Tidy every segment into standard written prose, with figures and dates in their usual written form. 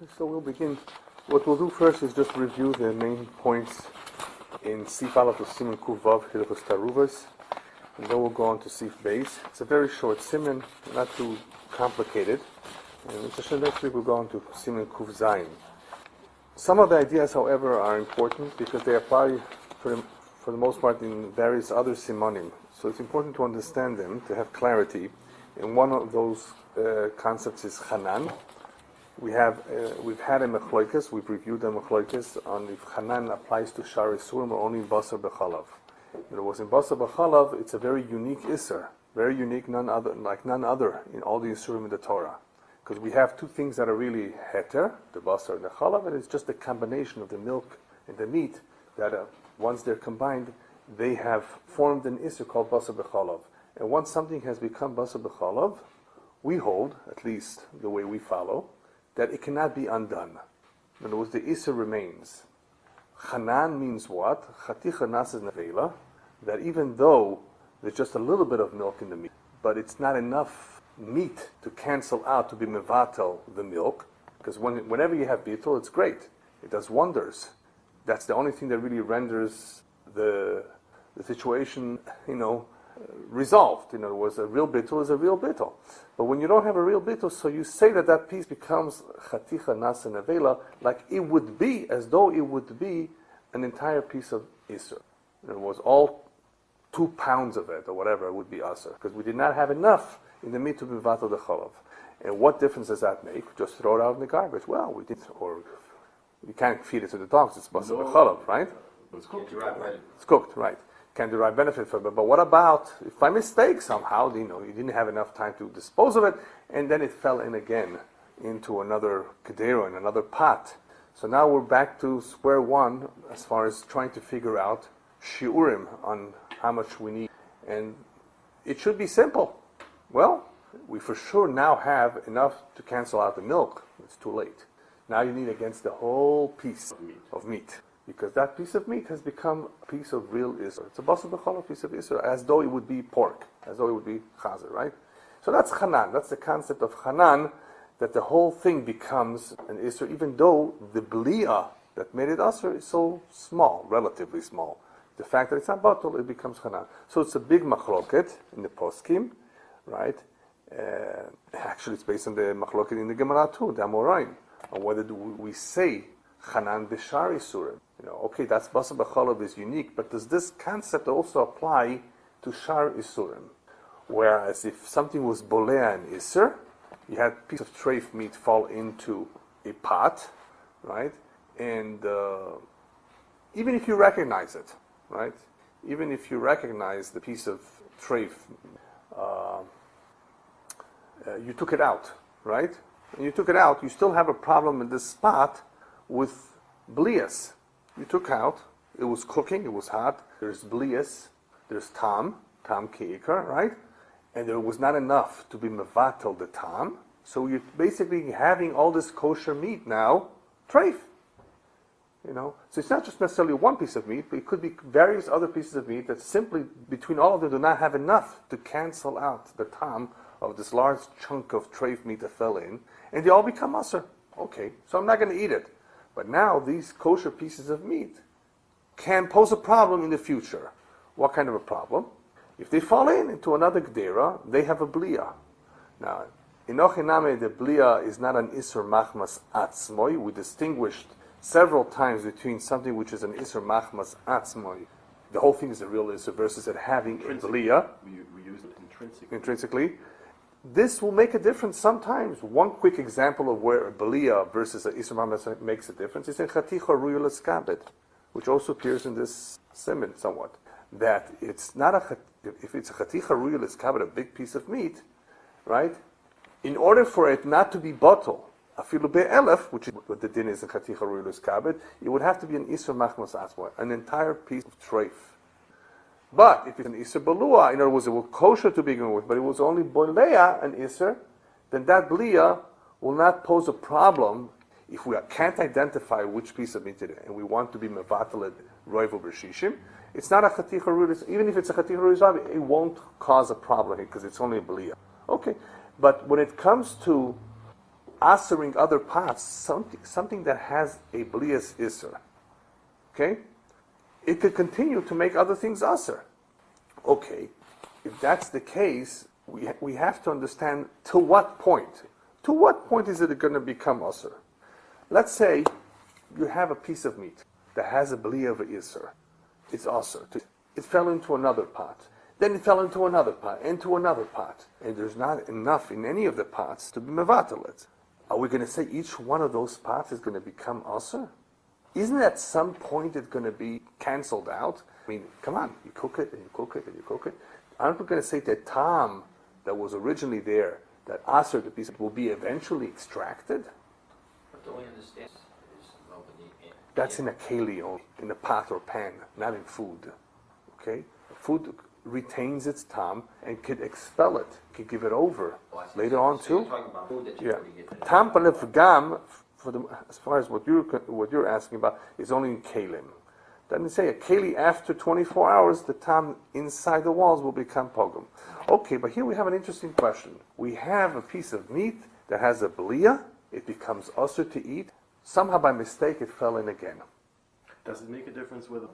So we'll begin. What we'll do first is just review the main points in Sif Aleph of Siman Kuvav Hilchos Taaruvot, and then we'll go on to Sif Beis. It's a very short Siman, not too complicated. And next week we'll go on to Siman Kuv Zayin. Some of the ideas, however, are important because they apply for the most part in various other Simanim. So it's important to understand them, to have clarity. And one of those concepts is Hanan. We've had a Mechloikes, we've reviewed a Mechloikes on if Hanan applies to Shar Isurim or only in Basar B'chalav. In other words, in Basar B'chalav, it's a very unique Isser, very unique, none other in all the Isurim in the Torah. Because we have two things that are really heter, the Basar and the Chalav, and it's just a combination of the milk and the meat that once they're combined, they have formed an Isser called Basar B'chalav. And once something has become Basar B'chalav, we hold, at least the way we follow, that it cannot be undone. In other words, the Isser remains. Hanan means what? Chaticha nas nevela, that even though there's just a little bit of milk in the meat, but it's not enough meat to cancel out, to be mevatel the milk, because whenever you have bittul, it's great. It does wonders. That's the only thing that really renders the situation, resolved. In other words, a real bittul is a real bittul. But when you don't have a real bittul, so you say that piece becomes chaticha nasa nevela, like it would be, as though it would be an entire piece of Isser. In other words, all 2 pounds of it, or whatever, would be Asr, because we did not have enough in the meat to be vatal the chalav. And what difference does that make? Just throw it out in the garbage. Well, we didn't, or you can't feed it to the dogs, it's basar b'chalav, right? It's cooked, right? It's cooked, right. Can derive benefit from it. But what about if by mistake somehow, you didn't have enough time to dispose of it, and then it fell in again into another kedera, in another pot. So now we're back to square one as far as trying to figure out shiurim on how much we need. And it should be simple. Well, we for sure now have enough to cancel out the milk. It's too late. Now you need against the whole piece of meat. Because that piece of meat has become a piece of real Isser. It's a basar b'chalav piece of Isser, as though it would be pork, as though it would be chazer, right? So that's Hanan. That's the concept of Hanan, that the whole thing becomes an Isser, even though the Blia that made it Asr is so small, relatively small. The fact that it's not batul, it becomes Hanan. So it's a big machloket in the poskim, right? Actually, it's based on the machloket in the Gemara too, the Amoraim, on whether we say Hanan b'shar isurim. Okay, that's Basar b'chalav is unique, but does this concept also apply to Shar isurim? Whereas if something was bolea and Isser, you had a piece of treif meat fall into a pot, right? And even if you recognize it, right? Even if you recognize the piece of treif, you took it out, right? And you took it out, you still have a problem in this spot with blias. You took out, it was cooking, it was hot, there's blias, there's tam keikar, right? And there was not enough to be mevatel the tam, so you're basically having all this kosher meat now, treif. So it's not just necessarily one piece of meat, but it could be various other pieces of meat that simply, between all of them, do not have enough to cancel out the tam of this large chunk of treif meat that fell in, and they all become asr. Okay, so I'm not going to eat it. But now these kosher pieces of meat can pose a problem in the future. What kind of a problem? If they fall into another gdera, they have a blia. Now, in Ochiname, the blia is not an isur machmas atzmoy. We distinguished several times between something which is an isur machmas atzmoy. The whole thing is a real isur versus it having a blia. We use it intrinsically. This will make a difference sometimes. One quick example of where a belia versus an Isur Machmas makes a difference is in Chaticha Ruyul Eskabed, which also appears in this Siman somewhat. That it's not if it's a Chaticha Ruyul Eskabed, a big piece of meat, right? In order for it not to be bottle, afilu be'elef, which is what the din is in Chaticha Ruyul Eskabed, it would have to be an Isur Machmas Atzmoy, an entire piece of treif. But if it's an Isser Balua, in other words, it was kosher to begin with, but it was only Bolea, an Isser, then that Blia will not pose a problem if we can't identify which piece of meat it is, and we want to be Mevatel Roivu B'Shishim. It's not a Chaticha Rulis, even if it's a Chaticha Rulis, it won't cause a problem because it's only a Blia. Okay, but when it comes to asering other pots, something that has a blias iser. Okay? It could continue to make other things aser. Okay, if that's the case, we have to understand to what point. To what point is it going to become aser? Let's say you have a piece of meat that has a bli of iser. It's aser. It fell into another pot. Then it fell into another pot, into another pot. And there's not enough in any of the pots to be mevatelet. Are we going to say each one of those pots is going to become aser? Isn't at some point it going to be canceled out? I mean, come on, you cook it and you cook it and you cook it. Aren't we going to say that tam that was originally there, that aser, the piece, will be eventually extracted? But don't we understand is nobody That's in a keli only, in a pot or pan, not in food. Okay? Food retains its tam and could expel it, could give it over later on so too. you're talking about food that you're putting it in. Tam palef gam, as far as what you're asking about, is only in kelim. Doesn't say a keli after 24 hours, the tam inside the walls will become pogum. Okay, but here we have an interesting question. We have a piece of meat that has a belia, it becomes usher to eat. Somehow by mistake it fell in again. Does it make a difference whether...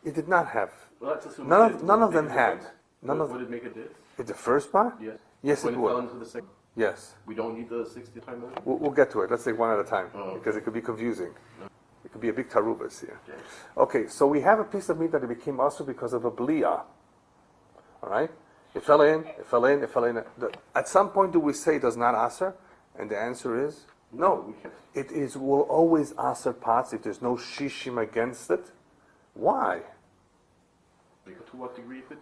It did not have. Well, let's assume None of them had. Would it make a difference? In the first part? Yes. Yes, when it it would. fell into the second? Yes. We don't need the 60 time limit? We'll get to it. Let's take one at a time, Oh. because it could be confusing. It could be a big taruvas here. Okay. Okay, so we have a piece of meat that it became also because of a blia. All right? It fell in, it fell in, it fell in. At some point do we say it does not aser? And the answer is no. We can't. It will always aser pots if there's no shishim against it. Why? To what degree it did?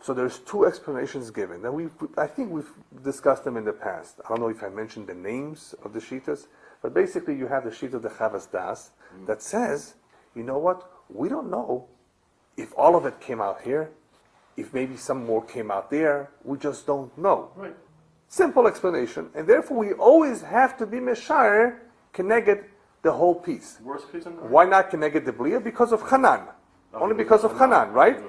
So there's two explanations given. Now I think we've discussed them in the past. I don't know if I mentioned the names of the shitas, but basically you have the sheet of the Chavas Das that says, you know what? We don't know if all of it came out here, if maybe some more came out there. We just don't know. Right. Simple explanation, and therefore we always have to be meshayar keneged the whole piece. Worst case scenario? Why not keneged the blia? Because of Hanan. Only because of Hanan, right?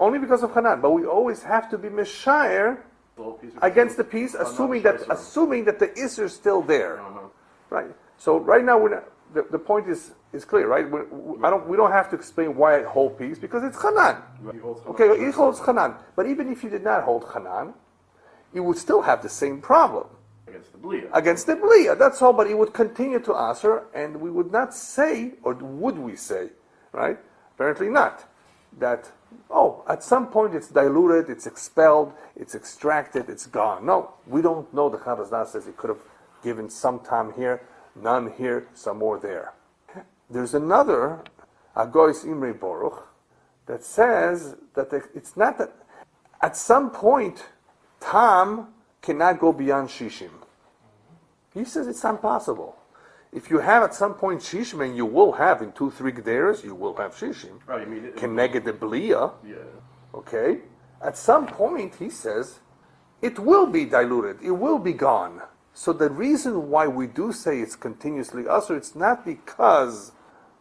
Only because of Hanan. But we always have to be meshayar against the piece, assuming that the isser is still there, right? So right now the point is clear, right? We don't have to explain why a whole piece, because it's Hanan. Okay, it holds Hanan. But even if you did not hold Hanan, you would still have the same problem against the blia. That's all. But it would continue to aser, and we would not say, or would we say, right? Apparently not. That, at some point it's diluted, it's expelled, it's extracted, it's gone. No, we don't know. The Chavas Das says he could have given some time here, none here, some more there. There's another, Agois Imre Baruch, that says that it's not that, at some point, Tam cannot go beyond Shishim. He says it's impossible. If you have at some point Shishim, and you will have in 2-3 Gederas, you will have Shishim. Right, you mean it... Keneged the Blia. Yeah. Okay? At some point, he says, it will be diluted. It will be gone. So the reason why we do say it's continuously usher, it's not because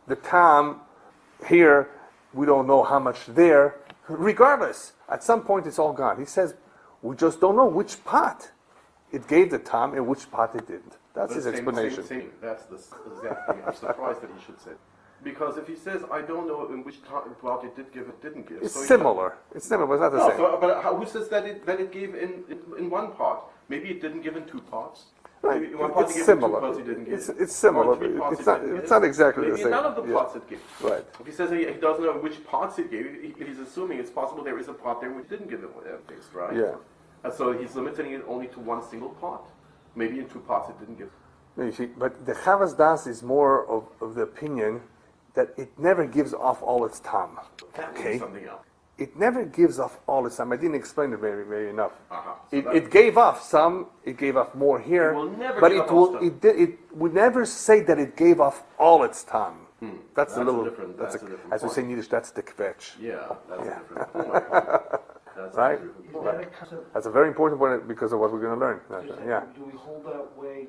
the tam here, we don't know how much there. Regardless, at some point it's all gone. He says, we just don't know which pot it gave the tam and which pot it didn't. That's his explanation. Same. That's the exact thing. I'm surprised that he should say. Because if he says, I don't know in which pot it did give, it didn't give. It's similar. It's similar, but it's not the same. But who says that it gave in one pot? Maybe it didn't give in 2 pots. Right. Maybe in one pot It's it gave similar. In 2 pots it didn't give. It's similar. Or in 3 pots It's not exactly Maybe the same. none of the pots it gave. Right. If he says he doesn't know which pots it gave, he's assuming it's possible there is a pot there which didn't give it things, right? Yeah. And so he's limiting it only to one single pot. Maybe in 2 pots it didn't give. No, you see, but the Chavas Das is more of the opinion that it never gives off all its tam. That Okay? means something else. It never gives off all its time. I didn't explain it very enough. So It gave off some. It gave off more here. It will never but give it off all will. stuff. It would never say that it gave off all its time. That's a little. That's a different as we say in point. Yiddish, that's the kvetch. Yeah, that's a different point. That's Right? a different Is point. that a kind of, That's a very important point because of what we're going to learn. Yeah. do we hold that way,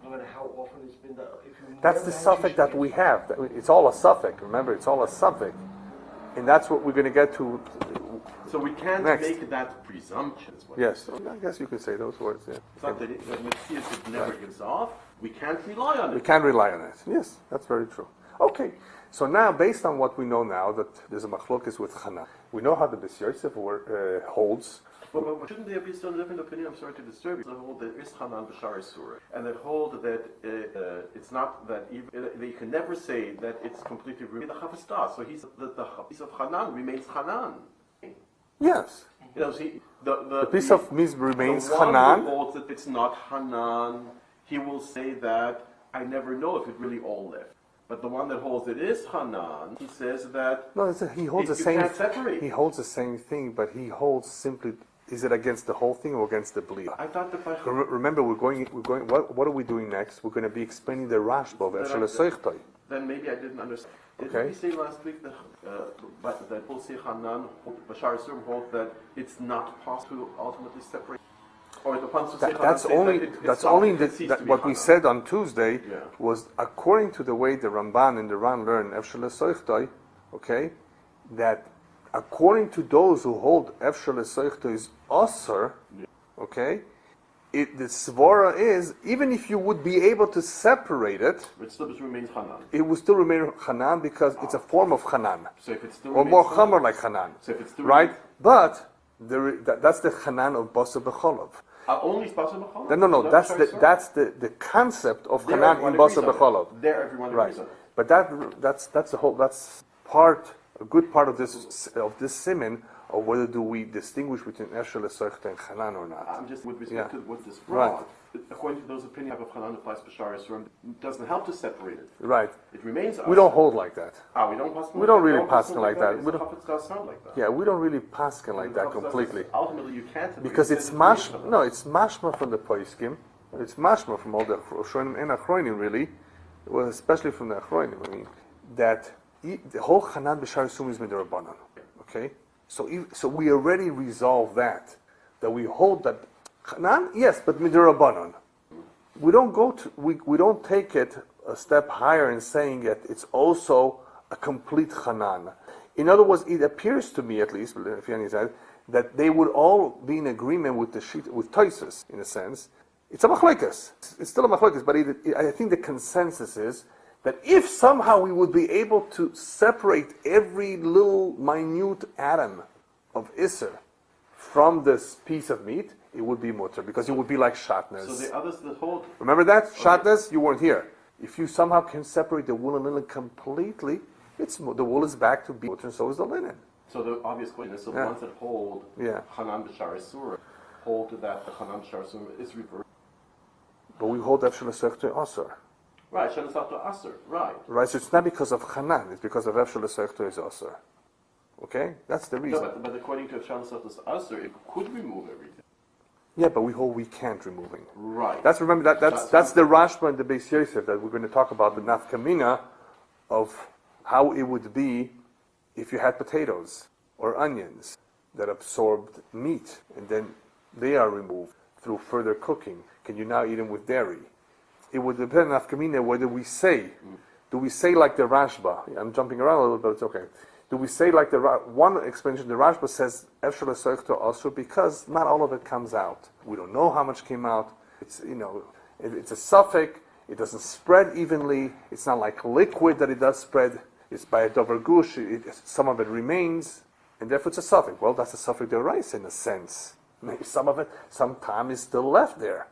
no matter how often it's been done? If you That's never the had suffix that we have. It's all a suffix. Remember, it's all a suffix. And that's what we're going to get to. So we can't Next. make that presumption. Is what Yes, you're saying. I guess you can say those words. Yeah. It's not that Matthias it never gives off. We can't rely on We it. can rely on it. Yes, that's very true. Okay, so now based on what we know now that there's a machlokes with Chana, we know how the Bes Yosef holds. But shouldn't there be some different opinion? I'm sorry to disturb you. They hold that is Hanan B'Shar Surah, and they hold that it's not that even they can never say that it's completely ruined. The Chavastas, so the piece of Hanan remains Hanan. Yes, You know, see, the piece of meat remains the one who Hanan. holds that it's not Hanan, he will say that I never know if it really all left. But the one that holds it is Hanan, he says that No, he holds the you same. can't separate. He holds the same thing, but he holds simply. Is it against the whole thing or against the bli? I thought that by Remember, we're going. What are we doing next? We're going to be explaining the Rashba of Efshel Seichtoi. then maybe I didn't understand. Didn't Okay. we say last week that Bosei Hanan, Bashar Sur hold that it's not possible to ultimately separate? Or the Pansu That's only. That's only what we said on Tuesday Yeah. was according to the way the Ramban and the Ran learn Efshel Seichtoi. Okay, that according to those who hold Efshel Seichtoi is Osir. Okay. The svara is, even if you would be able to separate it, It still remains Hanan. it would still remain Hanan because it's a form of Hanan. So if it still Or remains more Hanan, Chamar like Hanan. So if it still Right? remains- But that's the Hanan of Basar B'Cholov. only Basar B'Cholov? No, that's Bashar Sur? the concept of There Hanan everyone in Basar agrees on it. B'Cholov. There everyone Right. agrees on it. But that's the whole, that's a good part of this siman of whether do we distinguish between Eshel Esech and Hanan or not. I'm just with respect Yeah. to what this Right. brought. According to those opinions of Hanan applies Bashar Sur, it doesn't help to separate it. Right. It remains. We don't hold like that. We don't pass. We don't really paskin like that. We We don't. Does sound like that. Yeah, we don't really paskin like that completely. Ultimately, you can't. Because it's mashma. No, it's mashma from the poiskim. It's mashma from all the Rishonim and Achronim, really. Well, especially from the Achronim. I mean, that the whole Hanan b'Shar Sum is midrabanan. Okay, so we already resolved that we hold that Hanan, yes, but midrabanan. We don't take it a step higher in saying that it's also a complete Hanan. In other words, it appears to me, at least, if Yanni said, that they would all be in agreement with the sheet with Toisus, in a sense. It's a machlekes. It's still a machlekes, but I think the consensus is that if somehow we would be able to separate every little minute atom of Isser from this piece of meat, it would be mutter, because it would be like shatnez. So the others that hold. Remember that? Shatnez, you weren't here. If you somehow can separate the wool and linen completely, the wool is back to be mutter, and so is the linen. So the obvious question is, so the Yeah. ones that hold Yeah. Hanan b'Shar Sur hold to that the Hanan b'Shar Sur is reversed. But we hold Efshel Esech to Asr. Right, Shanas to Aser. Right. Right, so it's not because of Hanan, it's because of Efshel Esech to is Asr. Okay? That's the No, reason. but according to Shanas to Aser, it could remove everything. Yeah, but we hold we can't removing. Right. That's the Rashba and the Beis Yosef that we're going to talk about the nafkamina of how it would be if you had potatoes or onions that absorbed meat and then they are removed through further cooking. Can you now eat them with dairy? It would depend on nafkamina whether we say, do we say like the Rashba? I'm jumping around a little bit, it's okay. Do we say like one explanation, the Rashba says Efshel Esech to Asur because not all of it comes out. We don't know how much came out. It's it's a suffix. It doesn't spread evenly. It's not like liquid that it does spread. It's by a dover gush. Some of it remains, and therefore it's a suffix. Well, that's a suffix deraisa in a sense. Maybe some of it, some time is still left there.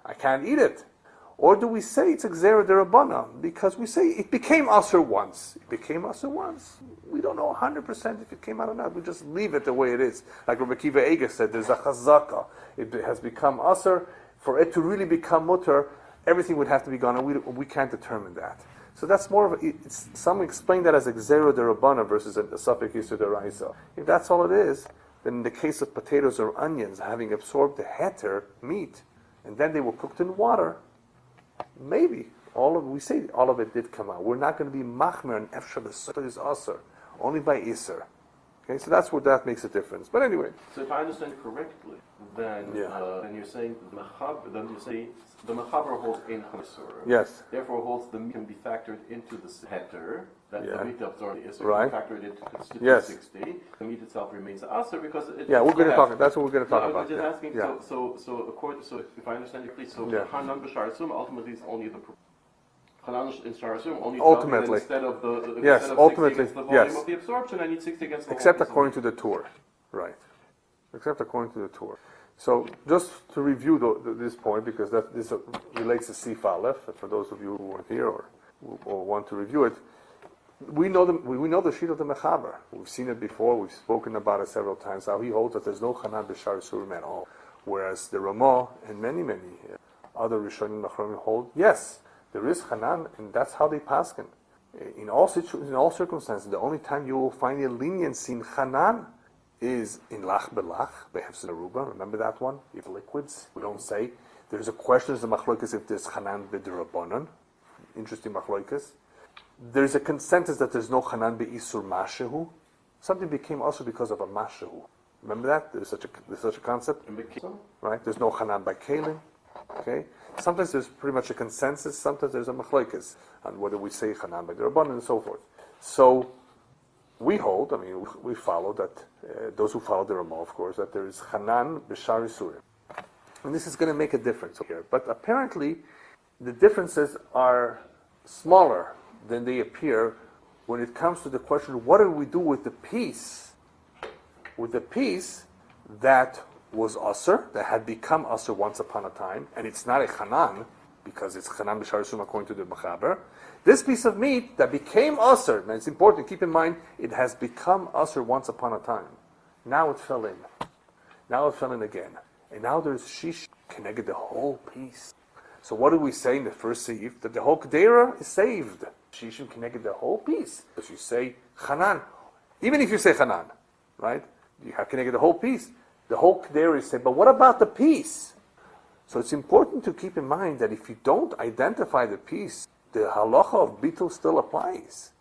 I can't eat it. Or do we say it's a Gzera Derabana? Because we say it became Asr once. It became Asr once. We don't know 100% if it came out or not. We just leave it the way it is. Like Rabbi Kiva Eger said, there's a Chazaka. It has become Asr. For it to really become Mutter, everything would have to be gone, and we can't determine that. So that's more of some explain that as a Gzera Derabana versus a Safek Yisur Deraisa. If that's all it is, then in the case of potatoes or onions, having absorbed the heter, meat, and then they were cooked in water, maybe all of it did come out. We're not going to be machmer and efshel is aser only by iser. Okay, so that's what that makes a difference. But anyway. So if I understand correctly, then then you're saying the mechaber holds ein chavisura. Yes. Therefore, holds the meat can be factored into the heter that the meat absorbed is right. factored into yes. 60. The meat itself remains aser because it. Yeah, we're going to talk. That's what we're going to talk no, about. I'm just asking. Yeah. So if I understand you correctly, so hanan b'sharasum ultimately is only the. Ultimately, instead of the yes, instead of ultimately, 60 against the volume yes. of the absorption, I need 60 against the except whole according to the Tur, right? Except according to the Tur. So just to review this point, because this relates to Sif Aleph, for those of you who weren't here or want to review it, we know the sheet of the Mechaber. We've seen it before. We've spoken about it several times. How he holds that there's no Chanan b'Shar Surim at all, whereas the Ramah and many other Rishonim Achronim hold yes. There is Chanan, and that's how they paskin. In all circumstances, the only time you will find a leniency in Chanan is in Lach Belach, Behefs Aruba. Remember that one? If liquids, we don't say. There's a question as the Machloikas if there's Chanan b'Derabanan. Interesting Machloikas. There's a consensus that there's no Chanan b'Isur Mashehu. Something became also because of a Mashehu. Remember that? There's such a concept. Right? There's no Chanan by Kalim. Okay? Sometimes there's pretty much a consensus, sometimes there's a machlokes on whether we say Chanan by the Rabbanan and so forth. So we hold, we follow that, those who follow the Ramah, of course, that there is Chanan b'Shar Yisurim. And this is going to make a difference here. But apparently, the differences are smaller than they appear when it comes to the question, what do we do with the piece? With the piece that was Aser, that had become Aser once upon a time, and it's not a Chanan, because it's Chanan b'Shar Yisum according to the Mechaber. This piece of meat that became Aser, and it's important, keep in mind, it has become Aser once upon a time. Now it fell in. Now it fell in again. And now there's Shish connected the whole piece. So what do we say in the first Seif? That the whole Kedera is saved. Shishim connected the whole piece. If you say Chanan, even if you say Chanan, right? You have connected the whole piece. The whole Kedera is saved. But what about the piece? So it's important to keep in mind that if you don't identify the piece, the halacha of bitul still applies.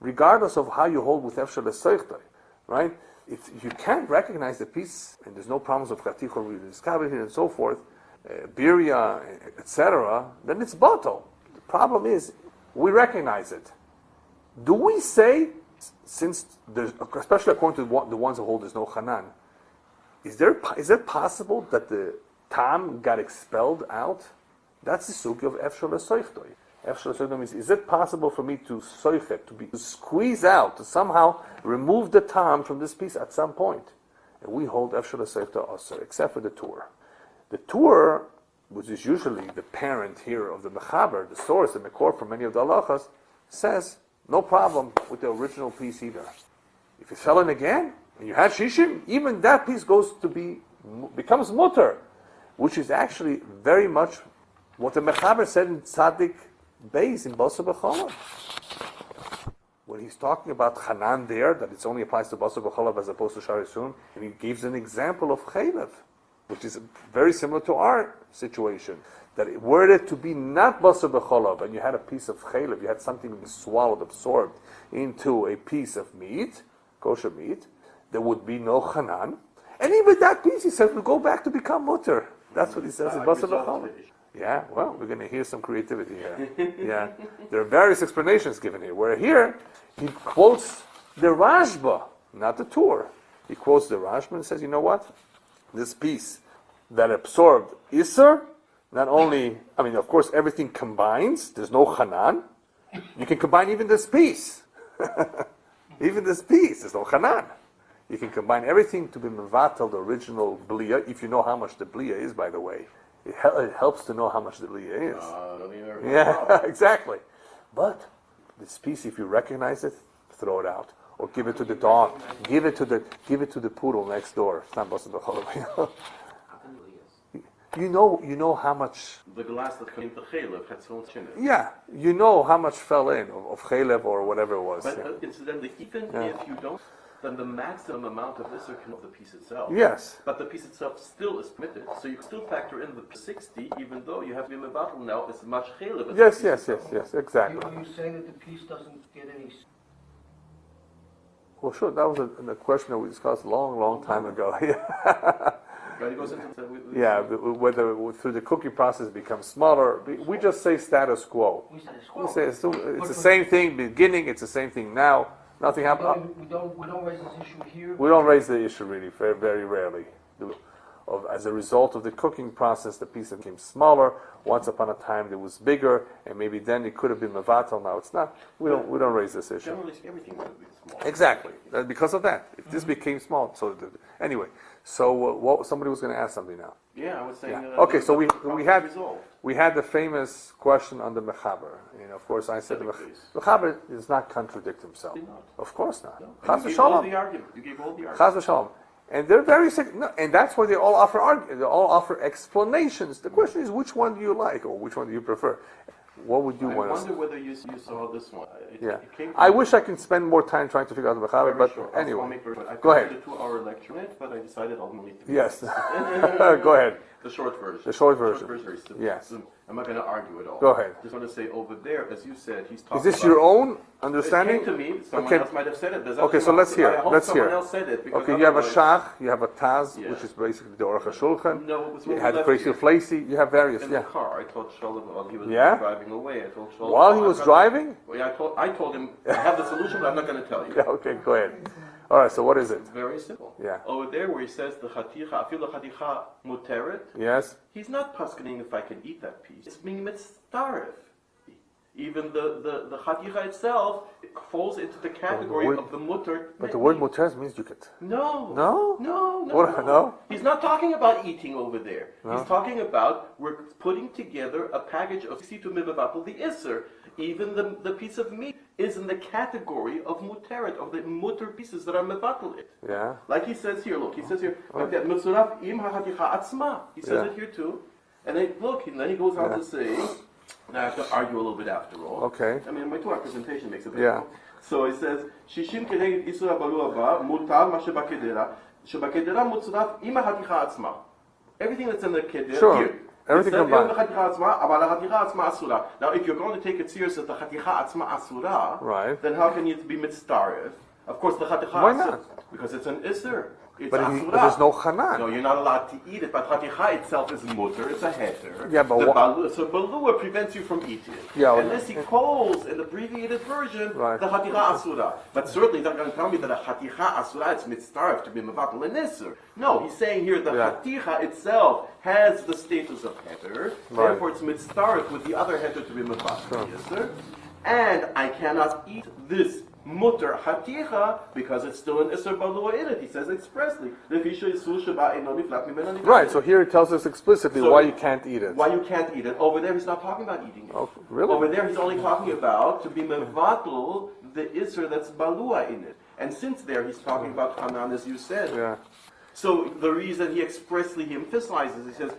Regardless of how you hold with Efshel Esoichtoi, right? If you can't recognize the piece, and there's no problems of Chaticho here and so forth, Birya, etc., then it's batal. The problem is, we recognize it. Do we say, since there's, especially according to the ones who hold there's no Chanan, is it possible that the Tam got expelled out? That's the suki of Efshel Esoichtoi. Efshel Esoichtoi means, is it possible for me to soichet, to squeeze out, to somehow remove the Tam from this piece at some point? And we hold Efshel Esoichtoi Aser, except for the Tur. The Tur, which is usually the parent here of the Mechaber, the source, the Mekor for many of the halachas, says, no problem with the original piece either. If it fell in again, and you had Shishim, even that piece becomes mutter, which is actually very much what the Mechaber said in Tzaddik Beis in Basar B'Cholav. When he's talking about Chanan there, that it only applies to Basar B'Cholav as opposed to Shar Yisum, and he gives an example of Chaylev, which is very similar to our situation. That were it to be not Basar B'Cholav, and you had a piece of Chaylev, you had something swallowed, absorbed into a piece of meat, kosher meat, there would be no Chanan. And even that piece, he says, will go back to become mutter. That's what he says in Basar B'Cholav. Yeah, well, we're going to hear some creativity here. Yeah, there are various explanations given here. Where here, he quotes the Rashba, not the Tur. He quotes the Rashba and says, you know what? This piece that absorbed Isser, not only, of course, everything combines. There's no Chanan. You can combine even this piece. Even this piece, there's no Chanan. You can combine everything to be mevatel, the original bliya, if you know how much the bliya is, by the way. It helps to know how much the bliya is. Yeah, exactly. But this piece, if you recognize it, throw it out. Or give it to the dog. Give it to the poodle next door. It's not Basar B'Cholav. You know how much. The glass that came to Chaylev had so much in it. Yeah, you know how much fell in of Chaylev or whatever it was. But incidentally, even if you don't, then the maximum amount of this can of the piece itself. Yes. But the piece itself still is permitted, so you can still factor in the 60, even though you have to be mevatel now as much Chaylev as yes, the piece yes, itself. yes, exactly. Are you saying that the piece doesn't get any... Well, sure, that was a question that we discussed a long time ago. Right, it goes into Yeah, whether through the cooking process it becomes smaller. We just say status quo. We said it's We cool. say it's the same thing beginning, it's the same thing now. Nothing happened. We don't raise this issue here. We don't raise the issue really, very, very rarely. As a result of the cooking process, the piece became smaller. Once upon a time, it was bigger, and maybe then it could have been mevatel. Now it's not. We don't raise this issue. Generally, everything would be small. Exactly, because of that. If this became small, so anyway. So what somebody was going to ask something now. Yeah, I was saying. Yeah. Okay, so resolved. we had the famous question on the mechaber. Of course, I said the mechaber does not contradict himself. Of course not. Chas v'shalom. You gave all the argument. Chas v'shalom. And they're very sick. No, and that's why they all offer explanations. The question is, which one do you like, or which one do you prefer? What would you want to say? I wonder whether you saw this one. I wish I could spend more time trying to figure out the mechaber, but anyway. Go ahead. I could a 2-hour lecture on it, but I decided I'll only. Yes. Go ahead. The short version. The short version. Is simple. Yes. I'm not going to argue at all. Go ahead. Just want to say over there, as you said, he's talking. Is this your own understanding? It came to me. Someone else might have said it. Okay, so let's hear. I hope someone else said it. Okay, you have a shach, you have a taz, which is basically the Aruch HaShulchan. No, it was you had the crazy flacy. You have various. In the car, I told Shalom while he was driving away. I told Shalom while he was driving. I told him I have the solution, but I'm not going to tell you. Okay, go ahead. All right, so what is it? It's very simple. Yeah. Over there where he says the chaticha, afilu chaticha muteret. Yes. He's not paskening if I can eat that piece. It's being mitzaref. Even the chaticha itself falls into the category of the mutter. But the word mutter means you could. No. No. What? No. He's not talking about eating over there. No. He's talking about we're putting together a package of situ mivavatl the isser. Even the piece of meat is in the category of muteret, of the mutter pieces that are mevatel it. Yeah. Like he says here, look, he says here, mitzuraf im hachaticha atzma. He says it here too. And then look, and then he goes on to say, now I have to argue a little bit after all. Okay. I mean, my 2-hour presentation makes it difficult. So he says, shishim keneged isur habalu haba, mutar ma shebakedera mutzuraf im hachaticha atzma. Everything that's in the kedera, here. Everything combined. Now, if you're going to take it serious that the chaticha atzma asura, right, then how can you be mitzdarif? Of course, the chaticha. Why not? Because it's an isser. It's but there's no chanan. No, you're not allowed to eat it. But chaticha itself is mutter. It's a heter. Yeah, but so balua prevents you from eating it. Yeah, and this he calls in the abbreviated version the chaticha asura. But certainly he's not going to tell me that a chaticha asura it's mitzdarif to be mevatel an isser. No, he's saying here the chaticha itself has the status of heter. Therefore, it's mitzdarif with the other heter to be mevatel isser. And I cannot eat this mutter haticha because it's still an isser balua in it. He says expressly. Right, so here it tells us explicitly why you can't eat it. Why you can't eat it. Over there he's not talking about eating it. Oh, really? Over there he's only talking about to be mevatel the isser that's balua in it. And since there he's talking about hanan as you said. Yeah. So the reason he expressly emphasizes, he says,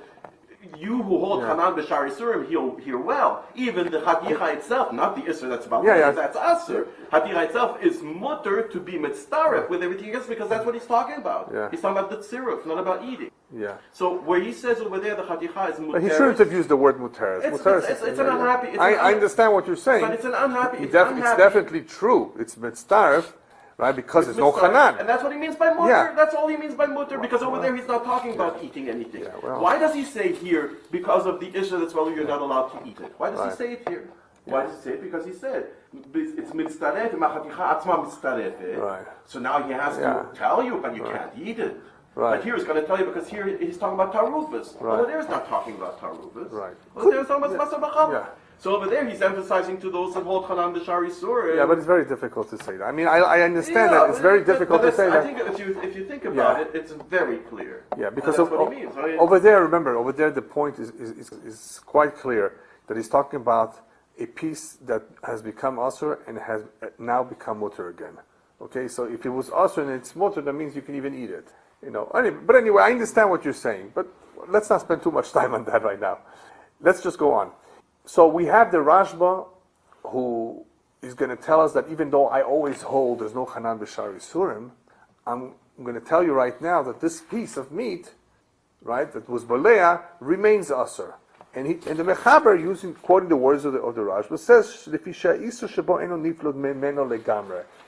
you who hold Hanan b'shar Yisurim hear well. Even the Haticha itself, not the Isser that's about that's Asur. Haticha itself is mutter to be mitzdaref with everything else because that's what he's talking about. Yeah. He's talking about the tziruf, not about eating. Yeah. So where he says over there the Haticha is mutter. But he shouldn't have used the word mutter. It's an unhappy. I understand what you're saying. But it's an unhappy. It's definitely true. It's mitzdaref. Right, because there's no chanan. And that's what he means by mutter. Yeah. That's all he means by mutter, because over there he's not talking about eating anything. Yeah, well. Why does he say here, because of the issue that's well, you're not allowed to eat it? Why does he say it here? Why does he say it? Because he said, it's mitzdaref, machaticha atzma mitzdaref. Right. So now he has to tell you, but you can't eat it. Right. But here he's going to tell you, because here he's talking about taaruvot. Right. Over there he's not talking about taaruvot. Right. Over there he's talking about basar b'chava. So over there, he's emphasizing to those that hold Hanan b'shar Yisurim. Yeah, but it's very difficult to say that. I mean, I understand that it's very difficult to say that. I think if you think about it, it's very clear. Yeah, because that's what he means. Right? Over there, remember, over there the point is quite clear that he's talking about a piece that has become asur and has now become mutter again. Okay, so if it was asur and it's mutter, that means you can even eat it. You know. But anyway, I understand what you're saying. But let's not spend too much time on that right now. Let's just go on. So we have the Rashba, who is going to tell us that even though I always hold there's no Hanan b'shar Yisurim, I'm going to tell you right now that this piece of meat, right, that was Balea, remains Asur. And the Mechaber, quoting the words of the Rashba, says,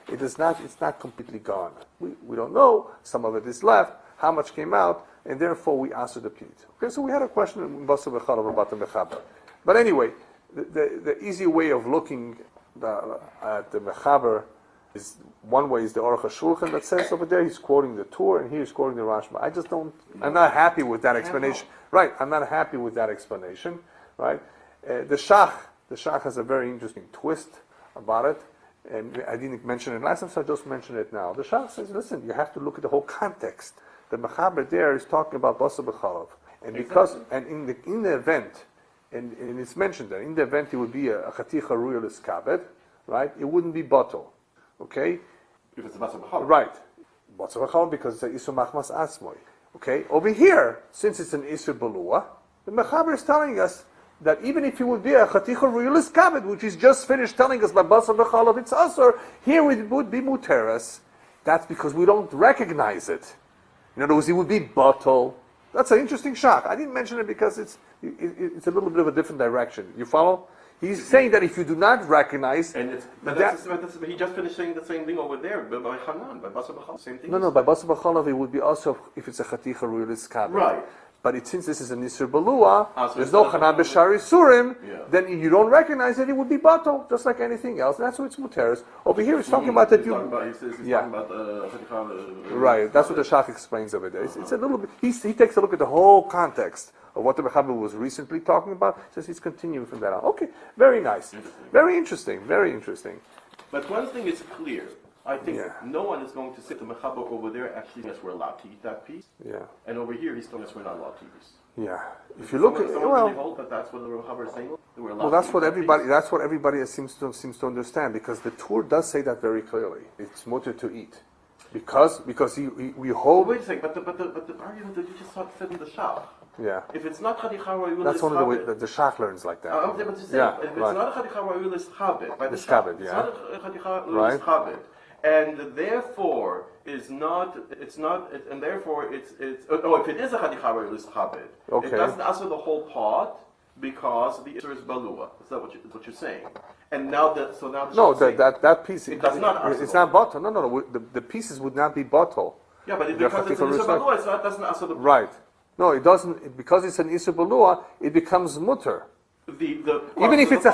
it's not completely gone. We don't know. Some of it is left. How much came out? And therefore we answer the pit. Okay, so we had a question in Basar about the Mechaber. But anyway, the easy way of looking at the Mechaber is, one way is the Aruch HaShulchan that says over there, he's quoting the Tur, and here he's quoting the Rashba. I'm not happy with that explanation. Right, I'm not happy with that explanation. Right? The Shach has a very interesting twist about it, and I didn't mention it last time, so I just mentioned it now. The Shach says, listen, you have to look at the whole context. The Mechaber there is talking about Basar b'chalav, and because in the event, and it's mentioned that in the event it would be a chaticha ruyah l'skabed, right? It wouldn't be bottle, okay? If it's a Basar b'chalav. Right, Basar b'chalav because it's a isur machmas asmoy. Okay, over here, since it's an isur balua, the Mechaber is telling us that even if it would be a chaticha ruyah l'skabed, which is just finished telling us by Basar b'chalav it's asur, here it would be muteras. That's because we don't recognize it. In other words, it would be bottle. That's an interesting shock. I didn't mention it because it's a little bit of a different direction. You follow? He's saying that if you do not recognize... He just finished saying the same thing over there, by Hanan, by Basar b'chalav, same thing. No, by Basar b'chalav it would be also if it's a chaticha ruyah l'skabed. Right. But since this is an isur balua, there's no chanan b'shar isurim, then you don't recognize it, it would be bottle, just like anything else. And that's why it's muteres. Over here he's talking about that you... Talking about right, that's what the Shach explains over there. It's a little bit... He takes a look at the whole context of what the Mechaber was recently talking about, says he's continuing from that on. Okay, very nice. Very interesting, very interesting. But one thing is clear. I think no one is going to sit the Mechaber over there actually says we're allowed to eat that piece. Yeah. And over here he's telling us we're not allowed to eat this. Yeah. If you look at really hold that that's what the Mechaber is saying. We're allowed that's what everybody seems to understand, because the Tur does say that very clearly. It's mutter to eat. Because we hold... Wait a second, but the argument that you just said in the Shach. Yeah. If it's not Chadicha Ra'ul that's only the way the Shach learns like that. If it's not a Chadicha Ra'ul Chabed, by the Shach, it's not a Chadicha Ra'ul Chabed. And therefore is not. It's not. And therefore it's. If it is a chadicha ruyah chabed, it doesn't answer the whole pot because the isur is balua. Is that what you're saying? And now that that piece. It does not. It's not bottle. No. The pieces would not be bottle. Yeah, but because it's an isur balua, it doesn't answer the. Right. No, it doesn't, because it's an isur balua. It becomes mutter. Even if it's a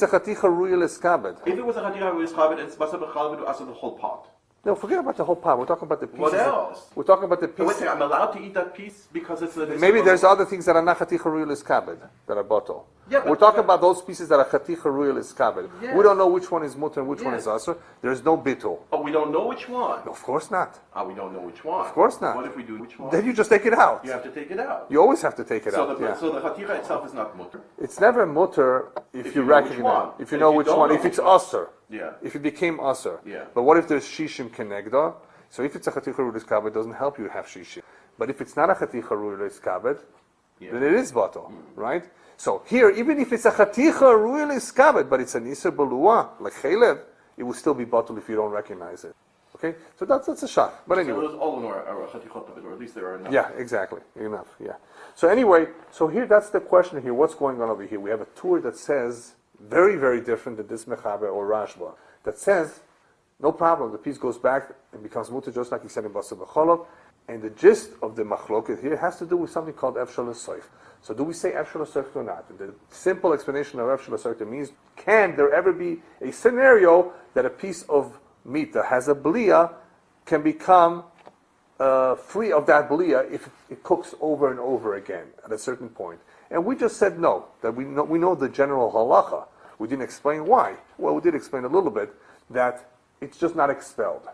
chaticha ruyah l'skabed. If it was a chaticha ruyah l'skabed, it's Basar b'chalav to answer the whole pot. No, forget about the whole pot. We're talking about the pieces. What else? We're talking about the pieces. Wait a second, I'm allowed to eat that piece because it's a... Maybe there's other things that are not chaticha ruyah l'skabed, that are bottle. Yeah, we're talking about those pieces that are chaticha ruyah l'skabed. Yes. We don't know which one is mutter and which one is asur. There's no bittul. Oh, we don't know which one? No, of course not. We don't know which one. Of course not. What if we do which one? Then you just take it out. You have to take it out. You always have to take it out. So the chaticha itself is not mutter? It's never mutter if you recognize. If you know which one. If it's asur. Yeah. If it became asur. Yeah. But what if there's shishim kenegda? So if it's a chaticha ruyah l'skabed, it doesn't help you have shishim. But if it's not a chaticha ruyah l'skabed, then it is bottle, right? So here, even if it's a chaticha ruyah l'skabed, but it's an isur balua, like chelev, it will still be bottle if you don't recognize it. Okay? So that's a shach. But anyway. So those all in our chatichot of it, or at least there are enough. Yeah, exactly. Enough, yeah. So anyway, here that's the question here. What's going on over here? We have a Tur that says, very, very different than this Mechaber or Rashba, that says, no problem, the piece goes back and becomes mutter just like he said in Basar b'chalav. And the gist of the machloket here has to do with something called efshel l'soif. So do we say efshel l'soif or not? And the simple explanation of efshel l'soif means, can there ever be a scenario that a piece of meat that has a belia can become free of that belia if it cooks over and over again at a certain point? And we just said no, that we know the general halacha. We didn't explain why. Well, we did explain a little bit that it's just not expelled.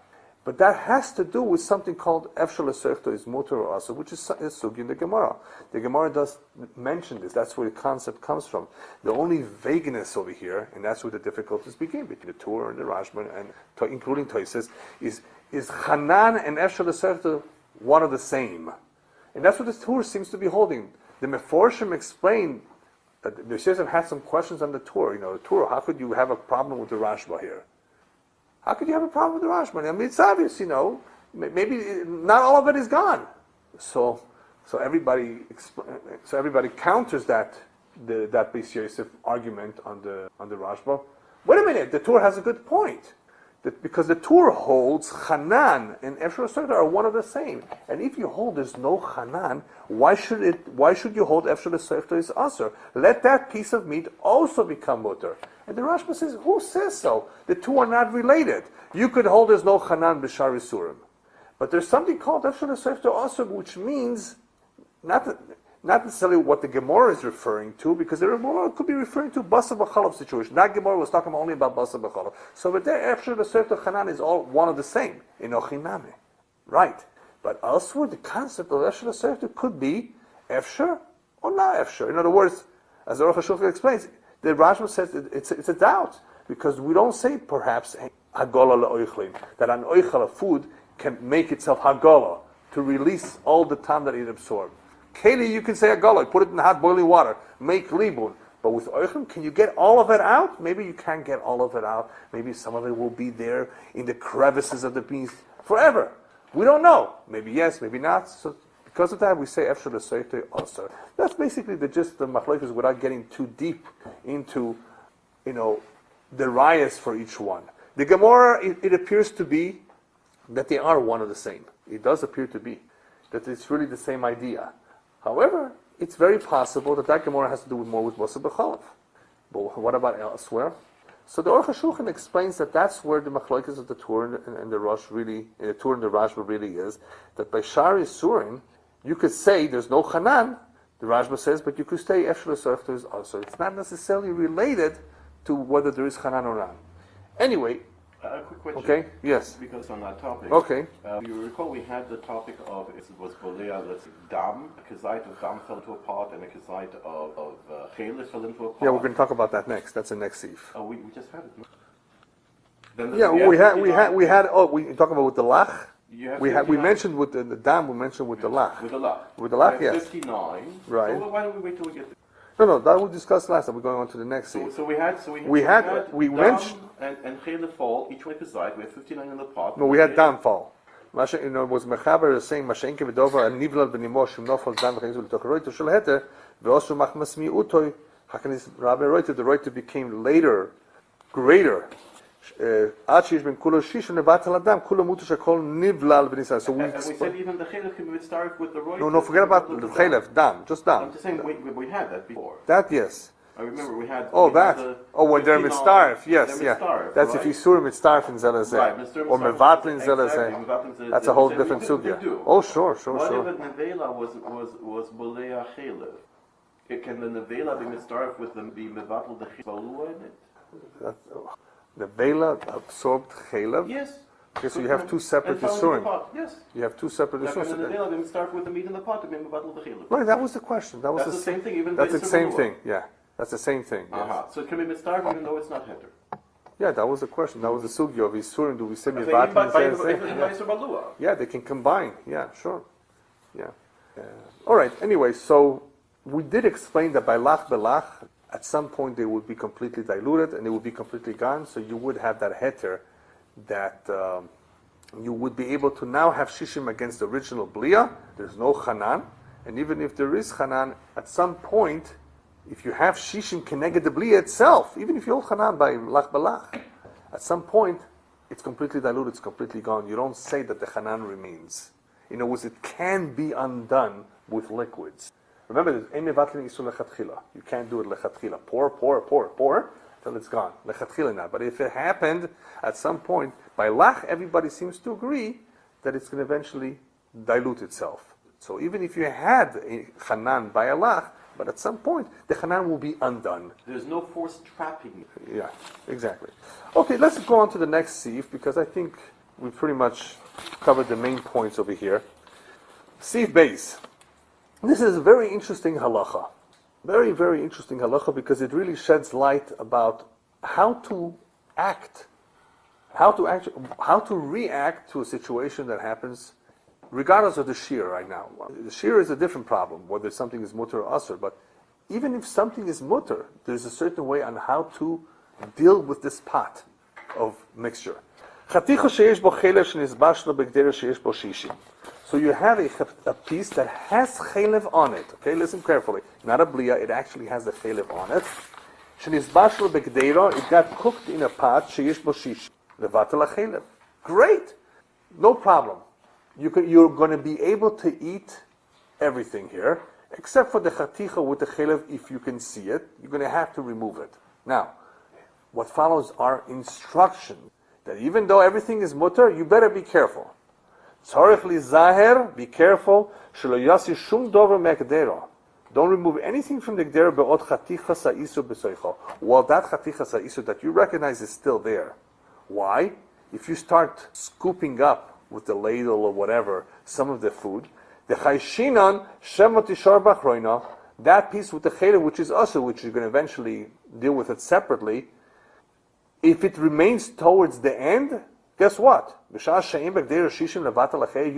But that has to do with something called efshel l'soif is muter or asur, which is sugi in the Gemara. The Gemara does mention this. That's where the concept comes from. The only vagueness over here, and that's where the difficulties begin between the Tur and the Rashba, and including Tosfos, is Hanan and efshel l'soif one of the same? And that's what the Tur seems to be holding. The Meforshim explained that the Shizim had some questions on the Tur. The Tur, how could you have a problem with the Rashba here? How could you have a problem with the Rashba? I mean, it's obvious, maybe not all of it is gone. So everybody counters that that Beis Yosef argument on the Rashba. Wait a minute, the Tur has a good point. Because the Tur holds Hanan and Efshel Sefta are one of the same. And if you hold there's no Hanan, why should you hold Efshel Sefta is Asr? Let that piece of meat also become mutter. And the Rashba says, who says so? The two are not related. You could hold there's no Hanan b'shar Yisurim. But there's something called Efshel Sefta Asr, which means not necessarily what the Gemara is referring to, because the Gemara could be referring to Basar b'chalav situation. That Gemara was talking only about Basar b'chalav. So with there, Efshel Sefta Hanan is all one of the same in Ochiname. Right. But elsewhere, the concept of Efshel Sefta could be Efshel or not Efshel. In other words, as the Aruch HaShulchan explains, the Rashba says it's a doubt, because we don't say perhaps Hagola la'oichlin, that an oichel of food can make itself Hagola, to release all the time that it absorbed. Keli, you can say Hagola, put it in hot boiling water, make libun. But with oichlim, can you get all of it out? Maybe you can't get all of it out. Maybe some of it will be there in the crevices of the beans forever. We don't know. Maybe yes, maybe not. So because of that, we say Efshel Sefta also. That's basically the gist of machlokes without getting too deep into, the rayas for each one. The Gemara, it appears to be that they are one of the same. It does appear to be that it's really the same idea. However, it's very possible that Gemara has to do more with Basar b'chalav. But what about elsewhere? So the Aruch HaShulchan explains that that's where the machlokes of the Tur and the Rosh really, the Tur and the Rashba really is. That by Shar Yisurim, you could say there's no Hanan, the Rashba says, but you could say Efshel Sefta is also. It's not necessarily related to whether there is Hanan or not. Anyway. A quick question. Okay, yes. Because on that topic. Okay. You recall we had the topic of, it was Bolea, let's see, Dam, a kazite of Dam fell into a pot, and a kazite of Chelis fell into a pot. Yeah, we're going to talk about that next. That's the next sieve. Oh, we just had it. Then Yeah, we talk about with the Lach. We mentioned with the Dam, we mentioned with the Lach. With the Lach. With the Lach, yes. 59. Right. So why don't we wait till we get there? No, that we discussed last time. We're going on to the next sieve. So we mentioned and Chelis fall, each one a kazite. We had 59 in the pot. No, we had Dam fall. Was Mechaber saying Mashenke v'Dova and Nivlal v'Nimo Shim Nofal Dam v'Chayzu l'Tocharoyto Shel Heter v'Osru Machmas Mi'utoy Hakanis Rabbi Royto. The Royto became later greater. Ad Shish ben Kulo Shish and Nevatal Adam Kulo Mutu Shakol Nivlal v'Nisai. So we said even the Chelis can start with the Royto. No, forget about the Chelef. Dam, just Dam. I'm just saying we had that before. That yes. I remember we had. When they're mitzaref, yes, yeah. That's right? If Yisurim mitzaref in Zelazeh, right, or mevatl in Zelazeh. That's a whole different sugya. Oh, sure. What if the nevela was bolea chelev? Can the nevela be mitzaref with the mevatl the chilua in it? The vela absorbed chelev. Yes. Okay, so you have two separate Yisurim. Yes. You have two separate Yisurim. Can the nevela be mitzaref with the meat in the pot to be mevatl the chelev? Right, that was the question. That's the same thing. Even that's the same thing. Yeah. That's the same thing. Yes. So it can be mitzaref even though it's not heter. Yeah, that was the question. That was the sugya of Yisurim. Do we say mivatl? Yeah, they can combine. Yeah, sure. Yeah. All right. Anyway, so we did explain that by lach belach, at some point they would be completely diluted and they would be completely gone. So you would have that heter that you would be able to now have shishim against the original blia. There's no chanan, and even if there is chanan, at some point, if you have shishim keneged the blia itself, even if you hold chanan by lach balach, at some point it's completely diluted, it's completely gone. You don't say that the chanan remains. In other words, it can be undone with liquids. Remember, there's ein mevatlin isun lechatchila. You can't do it lechatchila. Pour till it's gone. Lechatchila now. But if it happened at some point by lach, everybody seems to agree that it's going to eventually dilute itself. So even if you had a chanan by a lach, but at some point, the chanan will be undone. There's no force trapping it. Yeah, exactly. Okay, let's go on to the next sieve, because I think we pretty much covered the main points over here. Sieve base. This is a very interesting halacha. Very, very interesting halacha, because it really sheds light about how to act, how to react to a situation that happens regardless of the shear right now. The shear is a different problem, whether something is mutter or asr, but even if something is mutter, there's a certain way on how to deal with this pot of mixture. So you have a piece that has chalev on it. Okay, listen carefully. Not a blia, it actually has the chalev on it. Shenizbashel begdeira, it got cooked in a pot, sheyish bo shish. Levatel chalev. Great! No problem. You're going to be able to eat everything here, except for the chaticha with the chalev, if you can see it. You're going to have to remove it. Now, what follows are instructions that even though everything is mutter, you better be careful. Tzorich li zaher, be careful. Shelo yasi shum dover me'gdera. Don't remove anything from the gdera be'od chaticha sa'isu b'soicho. While that chaticha sa'isu that you recognize is still there. Why? If you start scooping up with the ladle or whatever some of the food, the chayshinan shemot ishar bachroina, that piece with the chaylev, which is also, which you're going to eventually deal with it separately, if it remains towards the end, guess what? You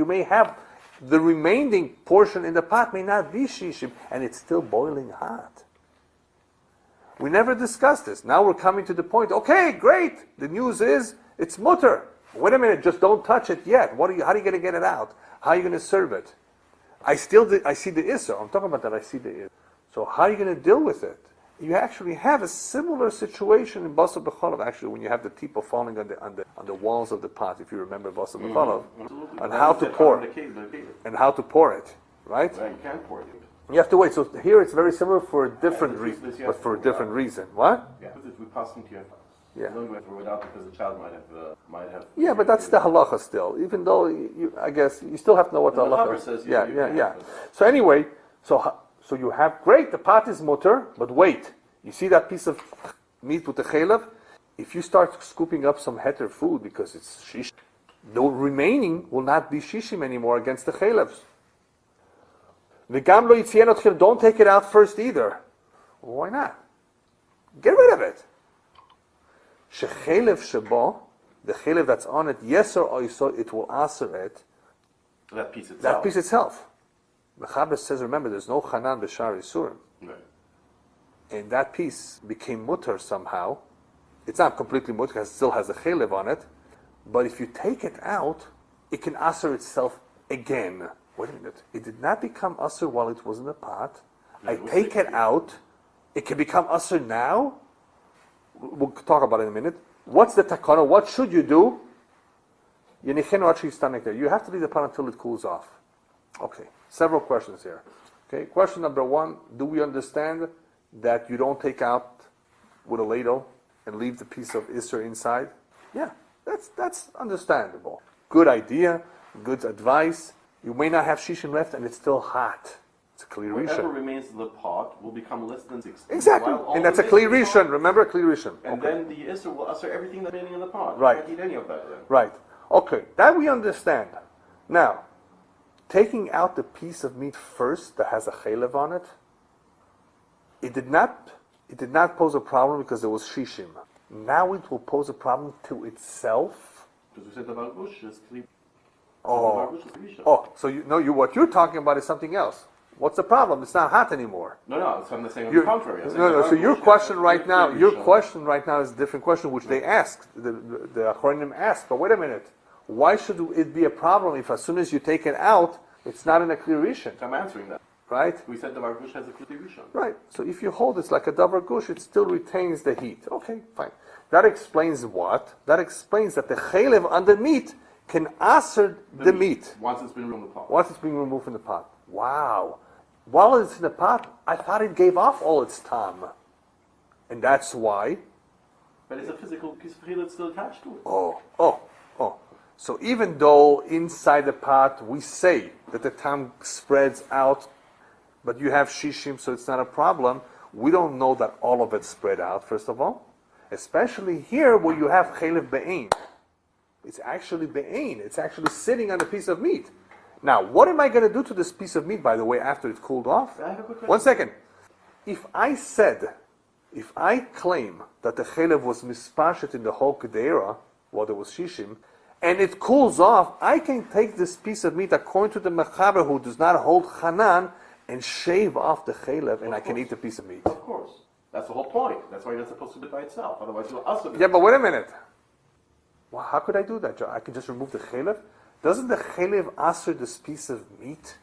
may have the remaining portion in the pot may not be shishim, and it's still boiling hot. We never discussed this. Now we're coming to the point. Okay, great. The news is it's mutter. Wait a minute. Just don't touch it yet. How are you going to get it out? How are you going to serve it? I see the isser. I'm talking about that. I see the isser. So how are you going to deal with it? You actually have a similar situation in Basar b'cholav. Actually, when you have the tipa falling on the walls of the pot, if you remember Basar b'cholav, and how to pour it, right? You can't pour it. You have to wait. So here it's very similar for a different reason, but for a different reason. What? Yeah, because we pass into your house. Yeah. Don't go without because the child might have. Yeah, but that's the halacha still. Even though I guess you still have to know what the halacha says. Yeah. So anyway, so you have great. The pot is mutter, but wait. You see that piece of meat with the chalev? If you start scooping up some heter food because it's shish, the remaining will not be shishim anymore against the chalevs. Don't take it out first either. Why not? Get rid of it. Shechelev shebo, the chalev that's on it, yeser oiso, it will aser it. That piece itself. That piece itself. Mechaber says, remember, there's no chanan b'shar isurim. Right. And that piece became mutter somehow. It's not completely mutter because it still has a chalev on it. But if you take it out, it can aser itself again. Wait a minute. It did not become aser while it was in the pot. I take it out. It can become aser now. We'll talk about it in a minute. What's the takana? What should you do? You have to leave the pot until it cools off. Okay. Several questions here. Okay. Question number one: do we understand that you don't take out with a ladle and leave the piece of isser inside? Yeah, that's understandable. Good idea, good advice. You may not have shishim left and it's still hot. It's a clear Whatever rishon. remains in the pot will become less than 60. Exactly, and that's a clear rishon. Remember, a clear rishon. And then the isser will usher everything that's remaining in the pot. Right. You can't eat any of that then. Right. Okay, that we understand. Now, taking out the piece of meat first that has a chalev on it, it did not pose a problem because there was shishim. Now it will pose a problem to itself. Because we said the vargush is clean. So what you're talking about is something else. What's the problem? It's not hot anymore. No, I'm saying on the contrary. So your question right now is a different question, which they asked, the Achronim asked. But wait a minute, why should it be a problem if as soon as you take it out, it's not in a clear rishon? I'm answering that. Right? We said the vargush has a clear rishon. Right. So if you hold it like a davar gush, it still retains the heat. Okay, fine. That explains what? That explains that the chalev on the meat can aser the meat. Once it's been removed from the pot. Once it's being removed from the pot. Wow. While it's in the pot, I thought it gave off all its tam. And that's why. But it's a physical piece of chalev still attached to it. Oh. So even though inside the pot we say that the tam spreads out, but you have shishim, so it's not a problem, we don't know that all of it spread out, first of all. Especially here where you have chalev be'ein. It's actually be'ein. It's actually sitting on a piece of meat. Now, what am I going to do to this piece of meat, by the way, after it cooled off? I have a quick question. 1 second. If I claim that the chalev was mispashet in the whole kedera, while there was shishim, and it cools off, I can take this piece of meat, according to the mechaber who does not hold chanan, and shave off the chalev, and I can eat the piece of meat. Of course. That's the whole point. That's why you're not supposed to do it by itself. Otherwise, you'll also. Yeah, but wait a minute. Well, how could I do that, Joe? I can just remove the chalev. doesn't the chelev aser this piece of meat?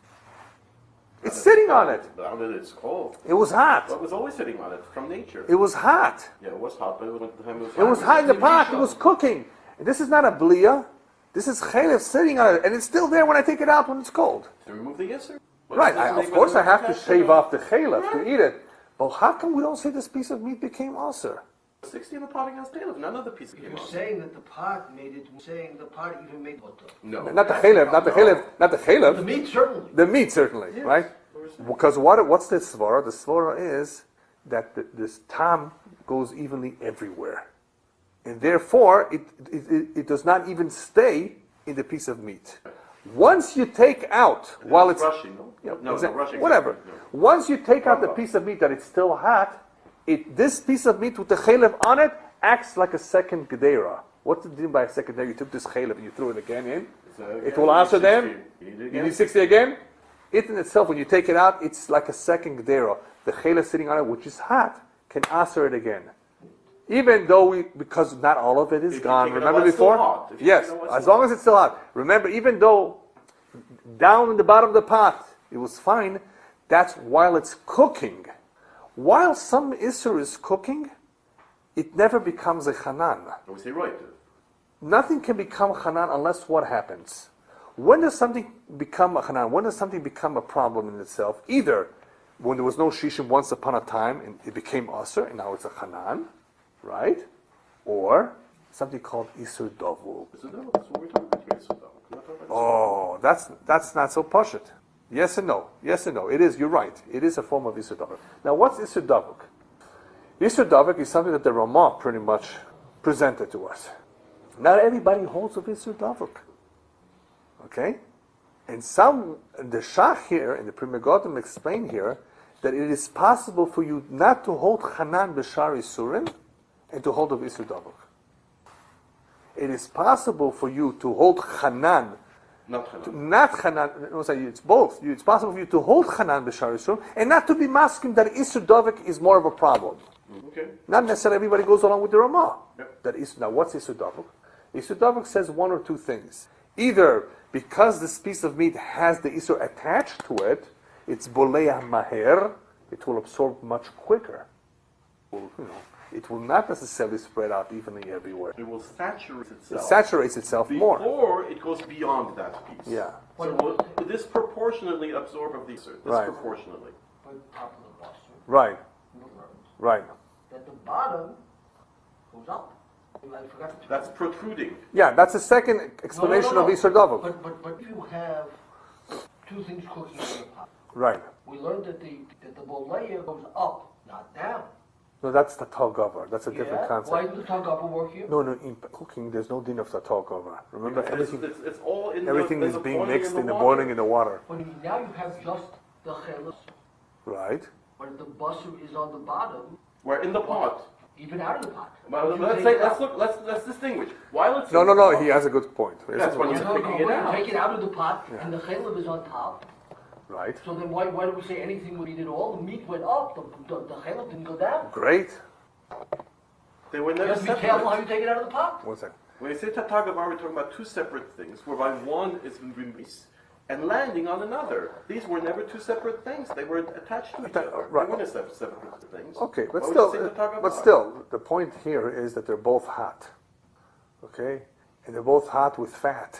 It's sitting on it. Now that it's cold. It was hot. But it was always sitting on it from nature. It was hot. Yeah, it was hot, but at the time It was hot in the pot. It was cooking. And this is not a blia. This is chelev sitting on it, and it's still there when I take it out when it's cold. To remove the yisr. Right. Of course, I have to shave off the chelev to eat it. But how come we don't say this piece of meat became aser? 60 in the pot against Caleb, none of the pieces came You're out. saying that the pot made it, saying the pot even made butter. No. Not the chelev. Not the chelev. Not the chelev. The meat certainly. The meat, certainly, Yes. right? Because what's the svara? The svara is that this tam goes evenly everywhere. And therefore, it does not even stay in the piece of meat. Once you take out, while it's... rushing, no? Yeah, No, exactly. rushing. Whatever. No. Once you take out the piece of meat that it's still hot, this piece of meat with the chelev on it acts like a second gedera. What's the mean by a second gedera? You took this chelev and you threw it again in. It will answer them. You need 60 again. It in itself, when you take it out, it's like a second gedera. The chelev sitting on it, which is hot, can answer it again. Even though because not all of it is If you gone. take it out Remember while it's still before? hot. If you Yes, take it out while it's as still long as it's still hot. Remember, even though down in the bottom of the pot it was fine, that's while it's cooking. While some isser is cooking, it never becomes a chanan. We say right. Nothing can become chanan unless what happens? When does something become a chanan? When does something become a problem in itself? Either when there was no shishim once upon a time and it became aser and now it's a chanan, right? Or something called isur davul. That's what we're talking about. We're talking about Oh, that's not so pashut. Yes and no. Yes and no. It is. You're right. It is a form of isur davuk. Now, what's isur davuk? Isur davuk is something that the Ramah pretty much presented to us. Not everybody holds of isur davuk. Okay, and the Shach here and the Pri Megadim explain here that it is possible for you not to hold chanan b'shar isurim and to hold of isur davuk. It is possible for you to hold chanan. Not chanan. No, say it's both. It's possible for you to hold chanan b'shar isurim and not to be masking that isur davuk is more of a problem. Okay. Not necessarily everybody goes along with the Ramah. Yep. That is now what's isur davuk? Isur davuk says one or two things. Either because this piece of meat has the isur attached to it, it's boleah maher. It will absorb much quicker. It will not necessarily spread out evenly everywhere. It will saturate itself. It saturates itself more. Before it goes beyond that piece. Yeah. So will disproportionately absorb of the yisr. Right. Disproportionately. But top of the boss. Right. We learned Right. that the bottom goes up. I forgot to That's protruding. Yeah, that's the second explanation of isur davuk. But if you have two things cooking in the pot, Right. we learned that the bolaya goes up, not down. No, that's the togavar. That's a different Yeah? concept. Why does the tongue upper work here? No, in cooking, there's no din of the togavar. Remember, everything It's all in everything the, is being boiling mixed in the water. boiling in the water. But now you have just the chelas, Right. but the basar is on the bottom, We're in the pot. even out of the pot. Well, If you let's take say, it out- let's distinguish. While it's No, in no, the no. pot- He has a good point. That's when No, you're no, taking no, it when you out. take it out of the pot and the chelav is on top, Right. so then why do we say anything would eat it all? The meat went up, the chelav didn't go down. Great. They were You never have to be careful how separate. you take it out of the pot. One second. When you say tatagavar, we're talking about two separate things, whereby one is release and landing on another. These were never two separate things. They were attached to each other. right. They weren't separate things. Okay, but Why would still, you say tatagavar? the point here is that they're both hot. Okay, and they're both hot with fat.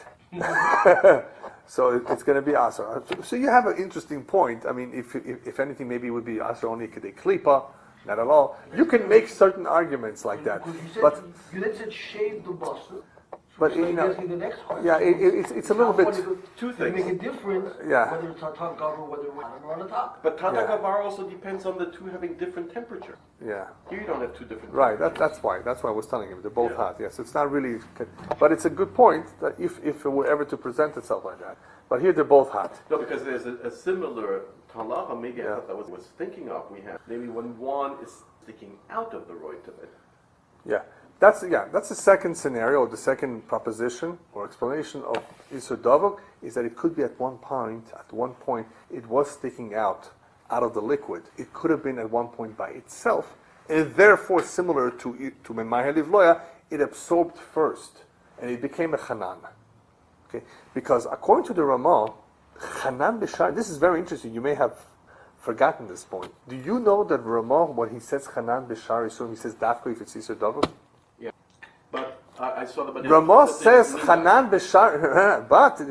So it's going to be asar. So you have an interesting point. I mean, if anything, maybe it would be asar only kedei klipa, not at all. You can make certain arguments like that, Because but you then said shave the basar. But, So you you know, ask me the next question. yeah, it's a little bit. Two They things. make a difference Yeah. whether it's on top cover or whether it's on the top. But tatagavar also depends on the two having different temperature. Yeah. Here you don't have two different Right, temperatures. that's why I was telling him. They're both Yeah. hot, yes. It's not really, but it's a good point that if it were ever to present itself like that. But here they're both hot. No, because there's a similar halacha, maybe I Yeah. thought that was thinking of, we have, maybe when one is sticking out of the roit of it. Yeah, that's the second scenario, the second proposition or explanation of Isur Davuk is that it could be at one point, it was sticking out of the liquid. It could have been at one point by itself, and therefore similar to Memahel Livloya, it absorbed first, and it became a chanan. Okay, because according to the Ramah, Chanan b'shar. This is very interesting. You may have forgotten this point. Do you know that Ramah, when he says Chanan b'shar Yisurim, he says Dafka if it's Yisur Davuk? Yeah. But I saw the... Ramah says Chanan b'shar, but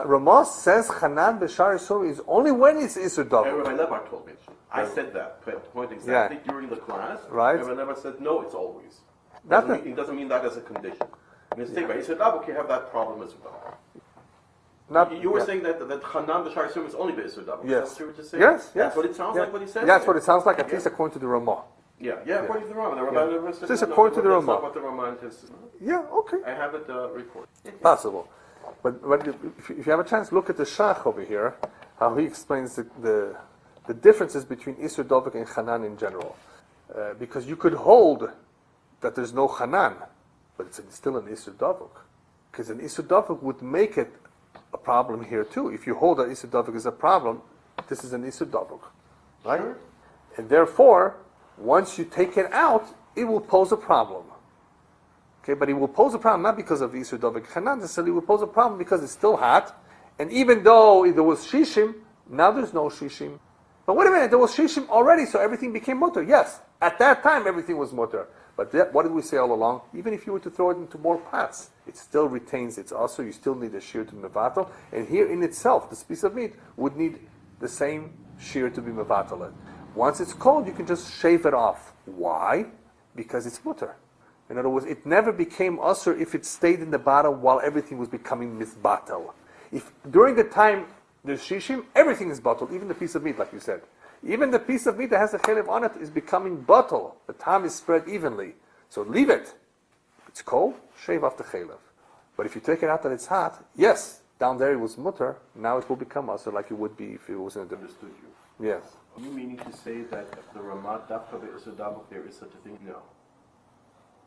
Ramah says Chanan b'shar Yisurim is only when it's Yisur Davuk. Rabbi Lebar told me. I said that point exactly during the class. Right. Rabbi Lebar said, no, it's always. It doesn't mean that as a condition. In the same way, he said, you have that problem as well. You were saying that Chanan b'shar Yisurim is only B'Isur Davuk. Yes. Yes. That's what it sounds like what he says. That's what it sounds like, at least according to the Ramah. Yeah, according to the Ramah. The Rabbi Lebar said, this is according to the Ramah. That's not what the Ramah intends to. Yeah, okay. I have it recorded. Possible. But if you have a chance, look at the Shach over here, how he explains the differences between Isur Davuk and Chanan in general. Because you could hold that there's no Chanan, but it's still an Isur Davuk. Because an Isur Davuk would make it a problem here too. If you hold that Isur Davuk is a problem, this is an Isur Davuk. Right? Sure. And therefore, once you take it out, it will pose a problem. Okay, but it will pose a problem not because of Isur Davuk Chanan, necessarily it will pose a problem because it's still hot. And even though there was Shishim, now there's no Shishim. But wait a minute, there was Shishim already, so everything became mutter. Yes, at that time everything was mutter. But what did we say all along? Even if you were to throw it into more pots, it still retains its also. You still need a shear to mevatel. And here in itself, this piece of meat would need the same shear to be mevatel. Once it's cold, you can just shave it off. Why? Because it's mutter. In other words, it never became usher if it stayed in the bottom while everything was becoming misbatel. If during the time there's shishim, everything is bottled, even the piece of meat, like you said. Even the piece of meat that has a chelev on it is becoming bottled. The time is spread evenly. So leave it. If it's cold, shave off the chelev. But if you take it out that it's hot, yes, down there it was mutter, now it will become usher like it would be if it was in a different... Understood you. Yes. Are you meaning to say that the Ramah Dafka Be'Isur Davuk, there is such a thing? No.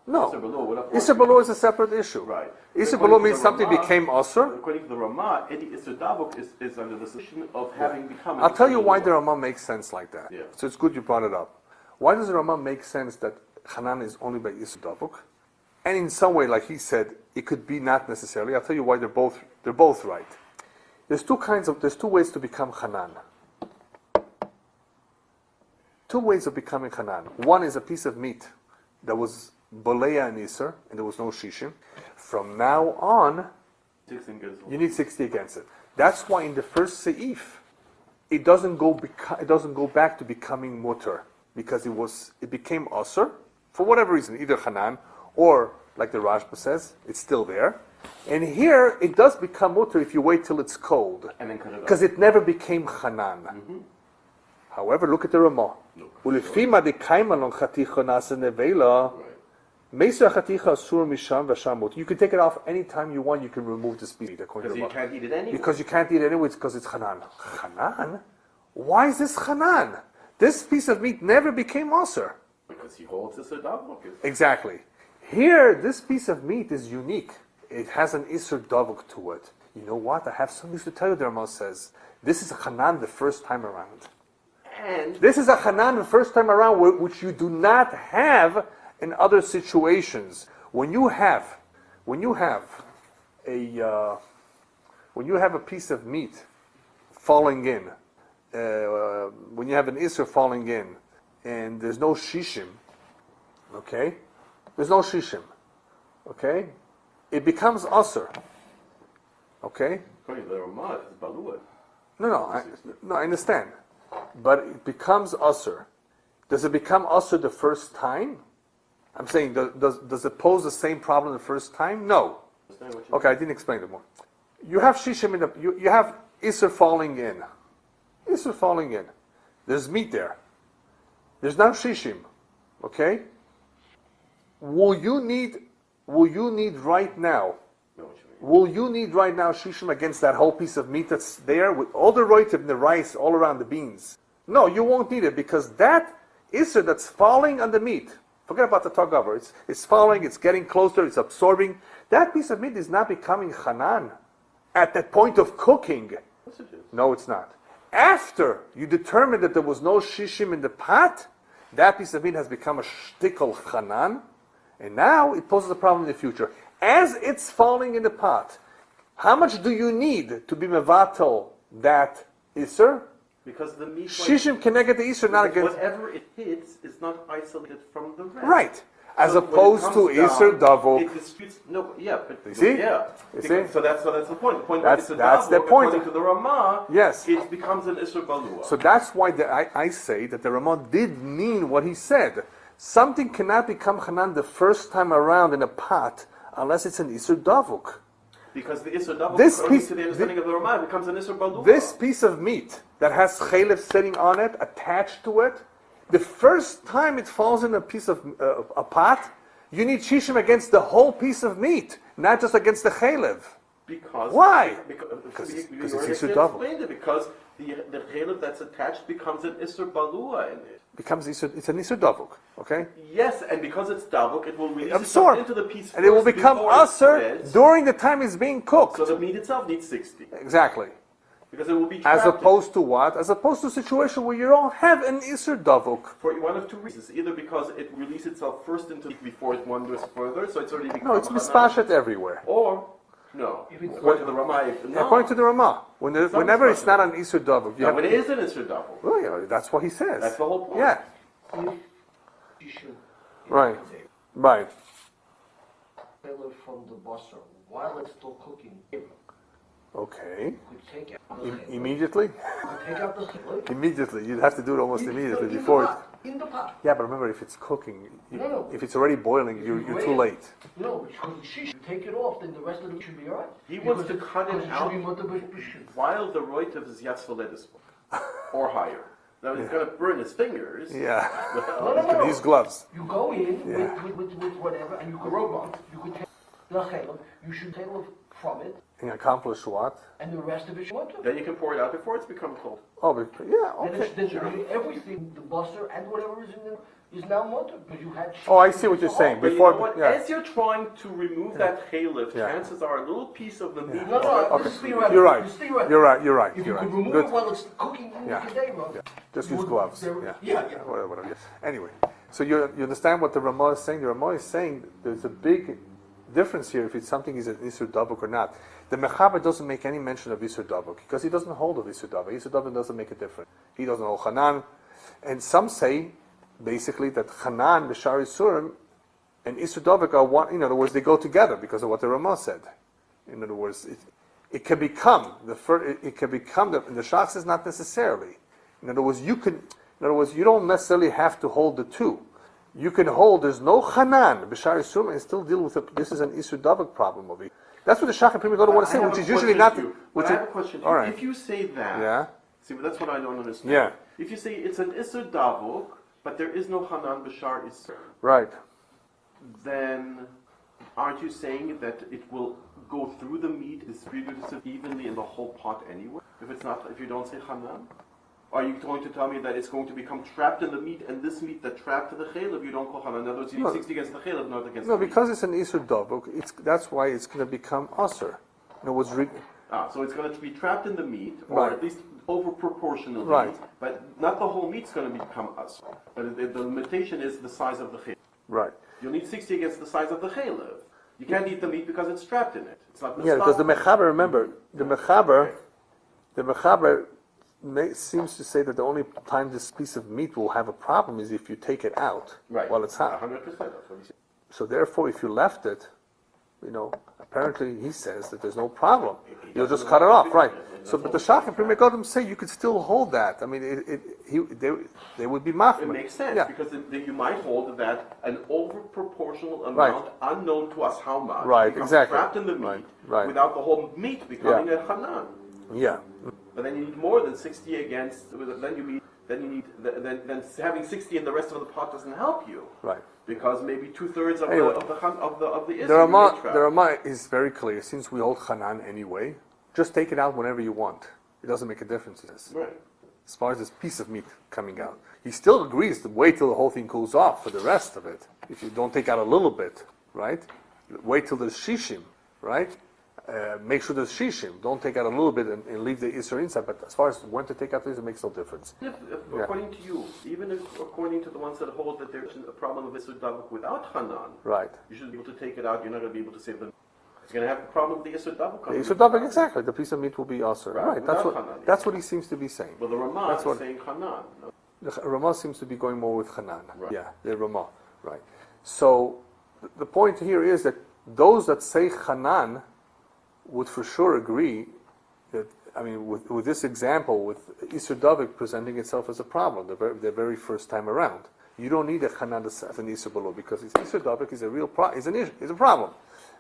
No. Isur B'lo, Isur B'lo is a separate issue. Right. Isur B'lo means something became usher. According to the Ramah, any Isur Davuk is under the position of having become... I'll tell you why the Ramah makes sense like that. Yeah. So it's good you brought it up. Why does the Ramah make sense that Chanan is only by Isur Davuk? And in some way, like he said, it could be not necessarily. I'll tell you why they're both right. There's two ways to become Chanan. Two ways of becoming Chanan. One is a piece of meat that was Boleya and Isur, and there was no Shishim. From now on, you need 60 against it. That's why in the first Seif, it doesn't go back to becoming Mutter, because it became Asur, for whatever reason, either Chanan, or, like the Rashba says, it's still there. And here, it does become Mutter if you wait till it's cold, because it never became Chanan. Mm-hmm. However, look at the Ramah. Ulefima de kaimalon chaticha nasa nevela. Meisa chaticha asur misham v'shamut. You can take it off anytime you want. You can remove the speed according to the Ramah. Because you can't eat it anyway. Because you can't eat it anyway. It's because it's chanan. Chanan? Why is this chanan? This piece of meat never became asur. Because he holds this davuk. Exactly. Here, this piece of meat is unique. It has an isur davuk to it. You know what? I have some news to tell you. The Ramah says this is a chanan the first time around. And this is a chanan the first time around, which you do not have in other situations. When you have a piece of meat falling in, when you have an isser falling in, and there's no shishim, okay? There's no shishim, okay? It becomes usser, okay? No, I understand. But it becomes usher. Does it become usher the first time? I'm saying, does it pose the same problem the first time? No. Okay, I didn't explain it more. You have shishim you have isser falling in. Isser falling in. There's meat there. There's now shishim. Okay? Will you need right now? Will you need right now shishim against that whole piece of meat that's there with all the roitiv and the rice all around the beans? No, you won't need it because that isser that's falling on the meat, forget about the tagaver, it's falling, it's getting closer, it's absorbing. That piece of meat is not becoming chanan at that point of cooking. Yes, it is. No, it's not. After you determine that there was no shishim in the pot, that piece of meat has become a shtickle chanan, and now it poses a problem in the future. As it's falling in the pot, How much do you need to be mevatel that Isser? Because the meat... Shishim can get the Isser, not against... Whatever it hits is not isolated from the rest. Right. As So opposed to when it comes Isser down, Davok. It disputes... No, yeah, but... You see? Yeah. You Because- see? So that's the point. The point That's is the point. According to the Ramah, Yes. it becomes an Isser Balua. So that's why I say that the Ramah did mean what he said. Something cannot become Hanan the first time around in a pot unless it's an Isser Davuk. Because the Isser Davuk, This according piece- to the understanding of the Ramah, becomes an Isser Balua. This piece of meat that has chalev sitting on it, attached to it, the first time it falls in a piece of a pot, you need shishim against the whole piece of meat, not just against the chalev. Because... Why? Because it's you Isser already Davuk. explained it. Because the chalev that's attached becomes an Isser Balua in it. Becomes Isser, it's an Isser Davuk, okay? Yes, and because it's Davuk, it will release Absorb. itself into the piece And it will first become before it usher spreads. during the time it's being cooked. So the meat itself needs 60. Exactly. Because it will be trapped As opposed to what? As opposed to a situation where you don't have an Isser Davuk. for one of two reasons. Either because it releases itself first into before it wanders further, so it's already become No, it's Hanan. mispashet everywhere. Or, no, according to the Ramah, no. According to the Ramah, whenever it's not an Isser Davuk, you No, have when it is an Isser Davuk. Well, yeah, that's what he says. That's the whole point. Yeah, Shishim. right, right. Taylor from the Basar, while it's still cooking, you Okay. could take out the chaylev. Immediately? You could take out the chaylev. Immediately. You'd have to do it almost immediately In the before it. pot. In the pot. Yeah, but remember, if it's cooking, No. if it's already boiling, you're too late. No, because it's shish. You take it off, then the rest of it should be alright. He wants to cut it out Should be mutter b'shishim. while the roitiv is yatzvaledis or higher. Now he's going to burn his fingers. Yeah. No. Use gloves. You go in Yeah. with whatever, and you could robot. You could take the chaylev. You should take it from it, And accomplish what? and the rest of it should mutter. Then you can pour it out before it's become cold. Oh, yeah, Then okay. it's then everything, the buster and whatever is in there, is now mutter because you had. Oh, I see what you're saying. But Before, you know what? yeah. As you're trying to remove that halif, Yeah. chances are a little piece of the meat. No, Okay. this is theoretical. You're right. This is theoretical. You're right. You're right. If You're you could right. remove Good. it while it's cooking in Yeah. the kedera, Yeah. Just use gloves. Yeah. Whatever. Yeah. Anyway, so you understand what the Ramah is saying? The Ramah is saying there's a big difference here if it's something is an Isur Davuk or not. The Mechaber doesn't make any mention of Isur Davuk because he doesn't hold of Isur Davuk. Isur Davuk doesn't make a difference. He doesn't hold Hanan. And some say, basically, that Hanan, B'Shar Isurim, and Isur Davuk are one, in other words, they go together because of what the Ramah said. In other words, it can become, the Shach says not necessarily. In other words, you don't necessarily have to hold the two. You can hold, there's no Hanan, B'Shar Isurim, and still deal with it. This is an Isur Davuk problem over here. That's what the Shach and Prima want to say, which is usually not. I have a question. All right. If you say that, Yeah. see, but that's what I don't understand. Yeah. If you say it's an Isser Davuk, but there is no Hanan B'Shar Isser, Right. then aren't you saying that it will go through the meat, distribute itself evenly in the whole pot anyway? If you don't say Hanan? Are you going to tell me that it's going to become trapped in the meat, and this meat that trapped in the chalev, you don't call Hanan? In other words, you need 60 against the chalev, not against No, the meat. because it's an Isur Davuk, that's why it's going to become Asr. In other words, So it's going to be trapped in the meat, or Right. at least over proportionally, Right. but not the whole meat's going to become us. But the limitation is the size of the chalev. right. You'll need 60 against the size of the chalev. You can't eat the meat because it's trapped in it. It's not Yeah, because the Mechaber, remember, the Mechaber seems to say that the only time this piece of meat will have a problem is if you take it out while it's hot. 100%. That's what he said. So therefore, if you left it, apparently he says that there's no problem. You'll just cut it off, right? So, but the Shach and Prima Godim say you could still hold that. I mean, they would be machmir. It makes sense Yeah. because you might hold that an over proportional Right. amount, unknown to us how much, Right, becomes exactly. trapped in the meat Right. without the whole meat becoming Yeah. a hanan. Yeah. But then you need more than 60 against. Then having 60 in the rest of the pot doesn't help you. Right. Because maybe 2/3 of Anyway, the The Isra Ramah, trapped. the Ramah is very clear. Since we hold Hanan anyway, just take it out whenever you want. It doesn't make a difference. Right. As far as this piece of meat coming out, he still agrees to wait till the whole thing cools off for the rest of it. If you don't take out a little bit, right? Wait till there's shishim, right? Make sure there's shishim. Don't take out a little bit and leave the Isra inside. But as far as when to take out this, it makes no difference. If, according to you, even if according to the ones that hold that there's a problem of Isra Davuk without Hanan, Right. you should be able to take it out. You're not going to be able to save them. You're going to have a problem with the Isser Davuk. The Isser Davuk, exactly. The piece of meat will be Asr. Right. That's what he seems to be saying. Well, the Ramah is saying Hanan. No? The Ramah seems to be going more with Hanan. Right. Yeah, the Ramah. Right. So the point here is that those that say Hanan would for sure agree that, I mean, with this example, with Isser Davuk presenting itself as a problem, the very first time around. You don't need a Hanan as an Isser below, because Isser Davuk is a real is a problem.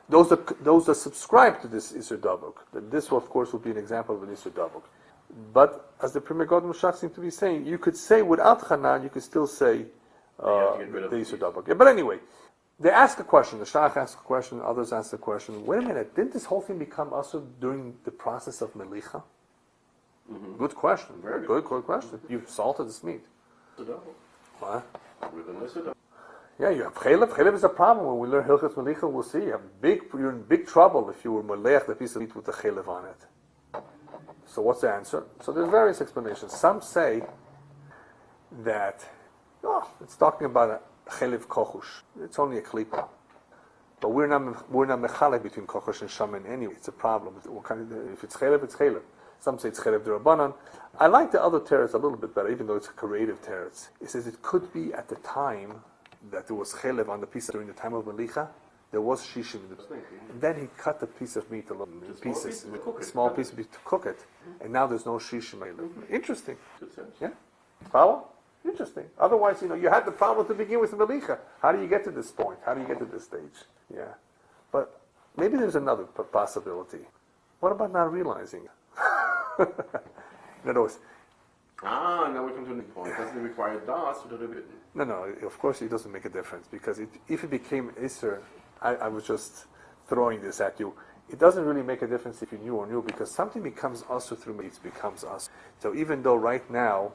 Those that subscribe to this Isser Davuk, this of course would be an example of an Isser Davuk. But as the Pri Megadim Shach seem to be saying, you could say without Hanan, you could still say the Isser Davuk. Yeah, but anyway, they ask a question. The Shach asks a question. Others ask the question. Wait a minute, didn't this whole thing become also during the process of Melicha? Mm-hmm. Good question. Very good question. You've salted this meat. What? Yeah, you have Chelev. Chelev is a problem. When we learn Hilchos Melicha, we'll see. You're in big trouble if you were Melech the piece of meat with the Chelev on it. So what's the answer? So there's various explanations. Some say that it's talking about a Chelev Kochush. It's only a klipa. But we're not mechalek between Kochush and Shaman anyway. It's a problem. If it's Chelev, it's Chelev. Some say it's Chelev D'Rabbanan. I like the other teretz a little bit better, even though it's a creative teretz. It says it could be at the time that there was Chelev on the piece during the time of Melicha, there was shishim. And then he cut the piece of meat in pieces, a small piece of meat to cook it, and now there's no shishim. Interesting. Yeah? Follow? Interesting. Otherwise, you had the problem to begin with Melicha. How do you get to this point? How do you get to this stage? Yeah. But maybe there's another possibility. What about not realizing? In other words, now we come to a new point. Doesn't it require das or does it? No, of course it doesn't make a difference, because if it became Isser, I was just throwing this at you, it doesn't really make a difference if you knew or knew, because something becomes Asr through meat, it becomes Asr. So even though right now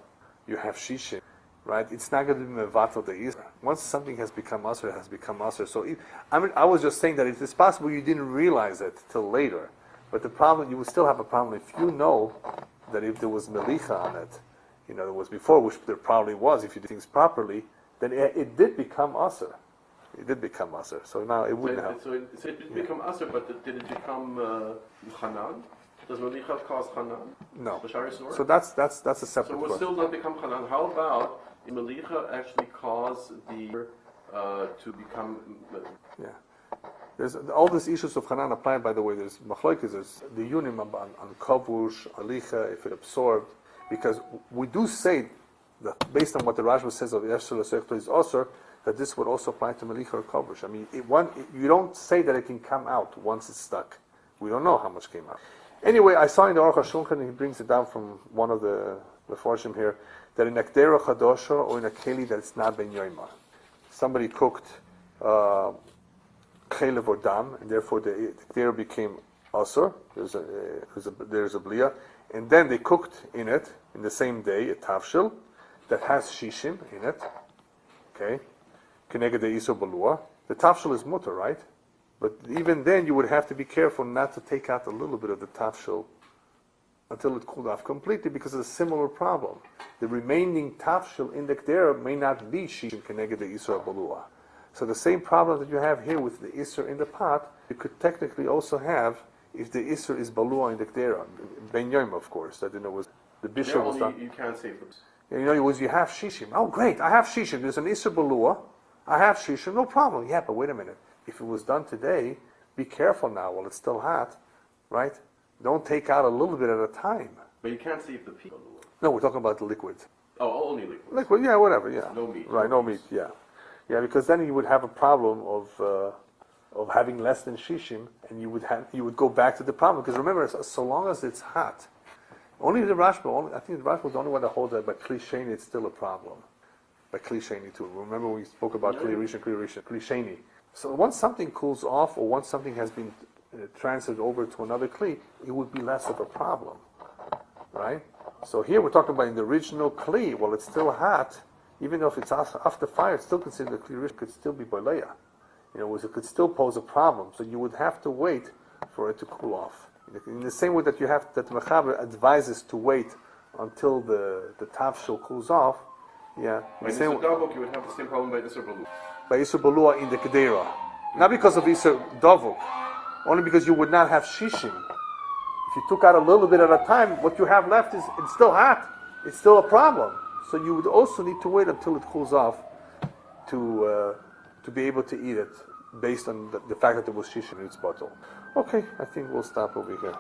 you have Shishim, right, it's not going to be Mevatel the Isser. Once something has become Asr, it has become Asr. So I was just saying that it is possible you didn't realize it till later. But the problem, you would still have a problem if you know that if there was Melicha on it, there was before, which there probably was, if you did things properly, then it did become Asr. It did become Asr. So now it wouldn't help. So it did become Asr, but did it become Hanan? Does Melicha cause Hanan? No. So that's a separate question. So it will still not become Hanan. How about Melicha actually cause the to become... Yeah. There's all these issues of Hanan apply, by the way. There's Machlokes, there's the Yunim on Kavush, Alicha, if it absorbed, because we do say that based on what the Rashba says of Yeshua Sektor is Osir, that this would also apply to Melicha or Kavush. I mean, you don't say that it can come out once it's stuck. We don't know how much came out. Anyway, I saw in the Aruch HaShulchan, he brings it down from one of the Meforshim here, that in a Kdera Chadosha or in a Keli that it's not Ben Yoima. Somebody cooked Chelev or Dam, and therefore the Kdera became Asur. There's a Blia. And then they cooked in it, in the same day, a Tafshil that has Shishim in it. Okay? Keneged de Iso Balua. The Tafshil is Mutter, right? But even then, you would have to be careful not to take out a little bit of the Tafshil until it cooled off completely, because of a similar problem. The remaining Tafshil in the Kdera may not be Shishim Keneged de Iso Balua. So the same problem that you have here with the Isser in the pot, you could technically also have if the Isser is Balua in the Kdera. Ben Yom, of course, that was the bishop was done. You can't say for... You have Shishim. Oh, great, I have Shishim. There's an Isser Balua. I have Shishim, no problem. Yeah, but wait a minute. If it was done today, be careful now while it's still hot, right? Don't take out a little bit at a time. But you can't see if the people... No, we're talking about the liquid. Oh, only liquid. Liquid, yeah, whatever, yeah. No meat. Right, no meat, yeah. Yeah, because then you would have a problem of having less than shishim, and you would go back to the problem. Because remember, so long as it's hot, only the Rashba, I think the Rashba was the only one that holds that by Kli Sheni it's still a problem. By Kli Sheni too. Remember we spoke about Kli Rishon, Kli Sheni. So once something cools off, or once something has been transferred over to another Kli, it would be less of a problem, right? So here we're talking about in the original Kli, while it's still hot, even though if it's off the fire, it's still considered a Kli Rishon, could still be Boleya. It could still pose a problem. So you would have to wait for it to cool off. In the same way that that Mechaber advises to wait until the tafshil cools off. Yeah. By Isur Davuk, you would have the same problem by Isur Balua. By Isur Balua in the Kedera. Not because of Isur Davuk. only because you would not have shishim. If you took out a little bit at a time, what you have left is it's still hot. It's still a problem. So you would also need to wait until it cools off to be able to eat it, based on the fact that there was shishim in its bottle. Okay, I think we'll stop over here.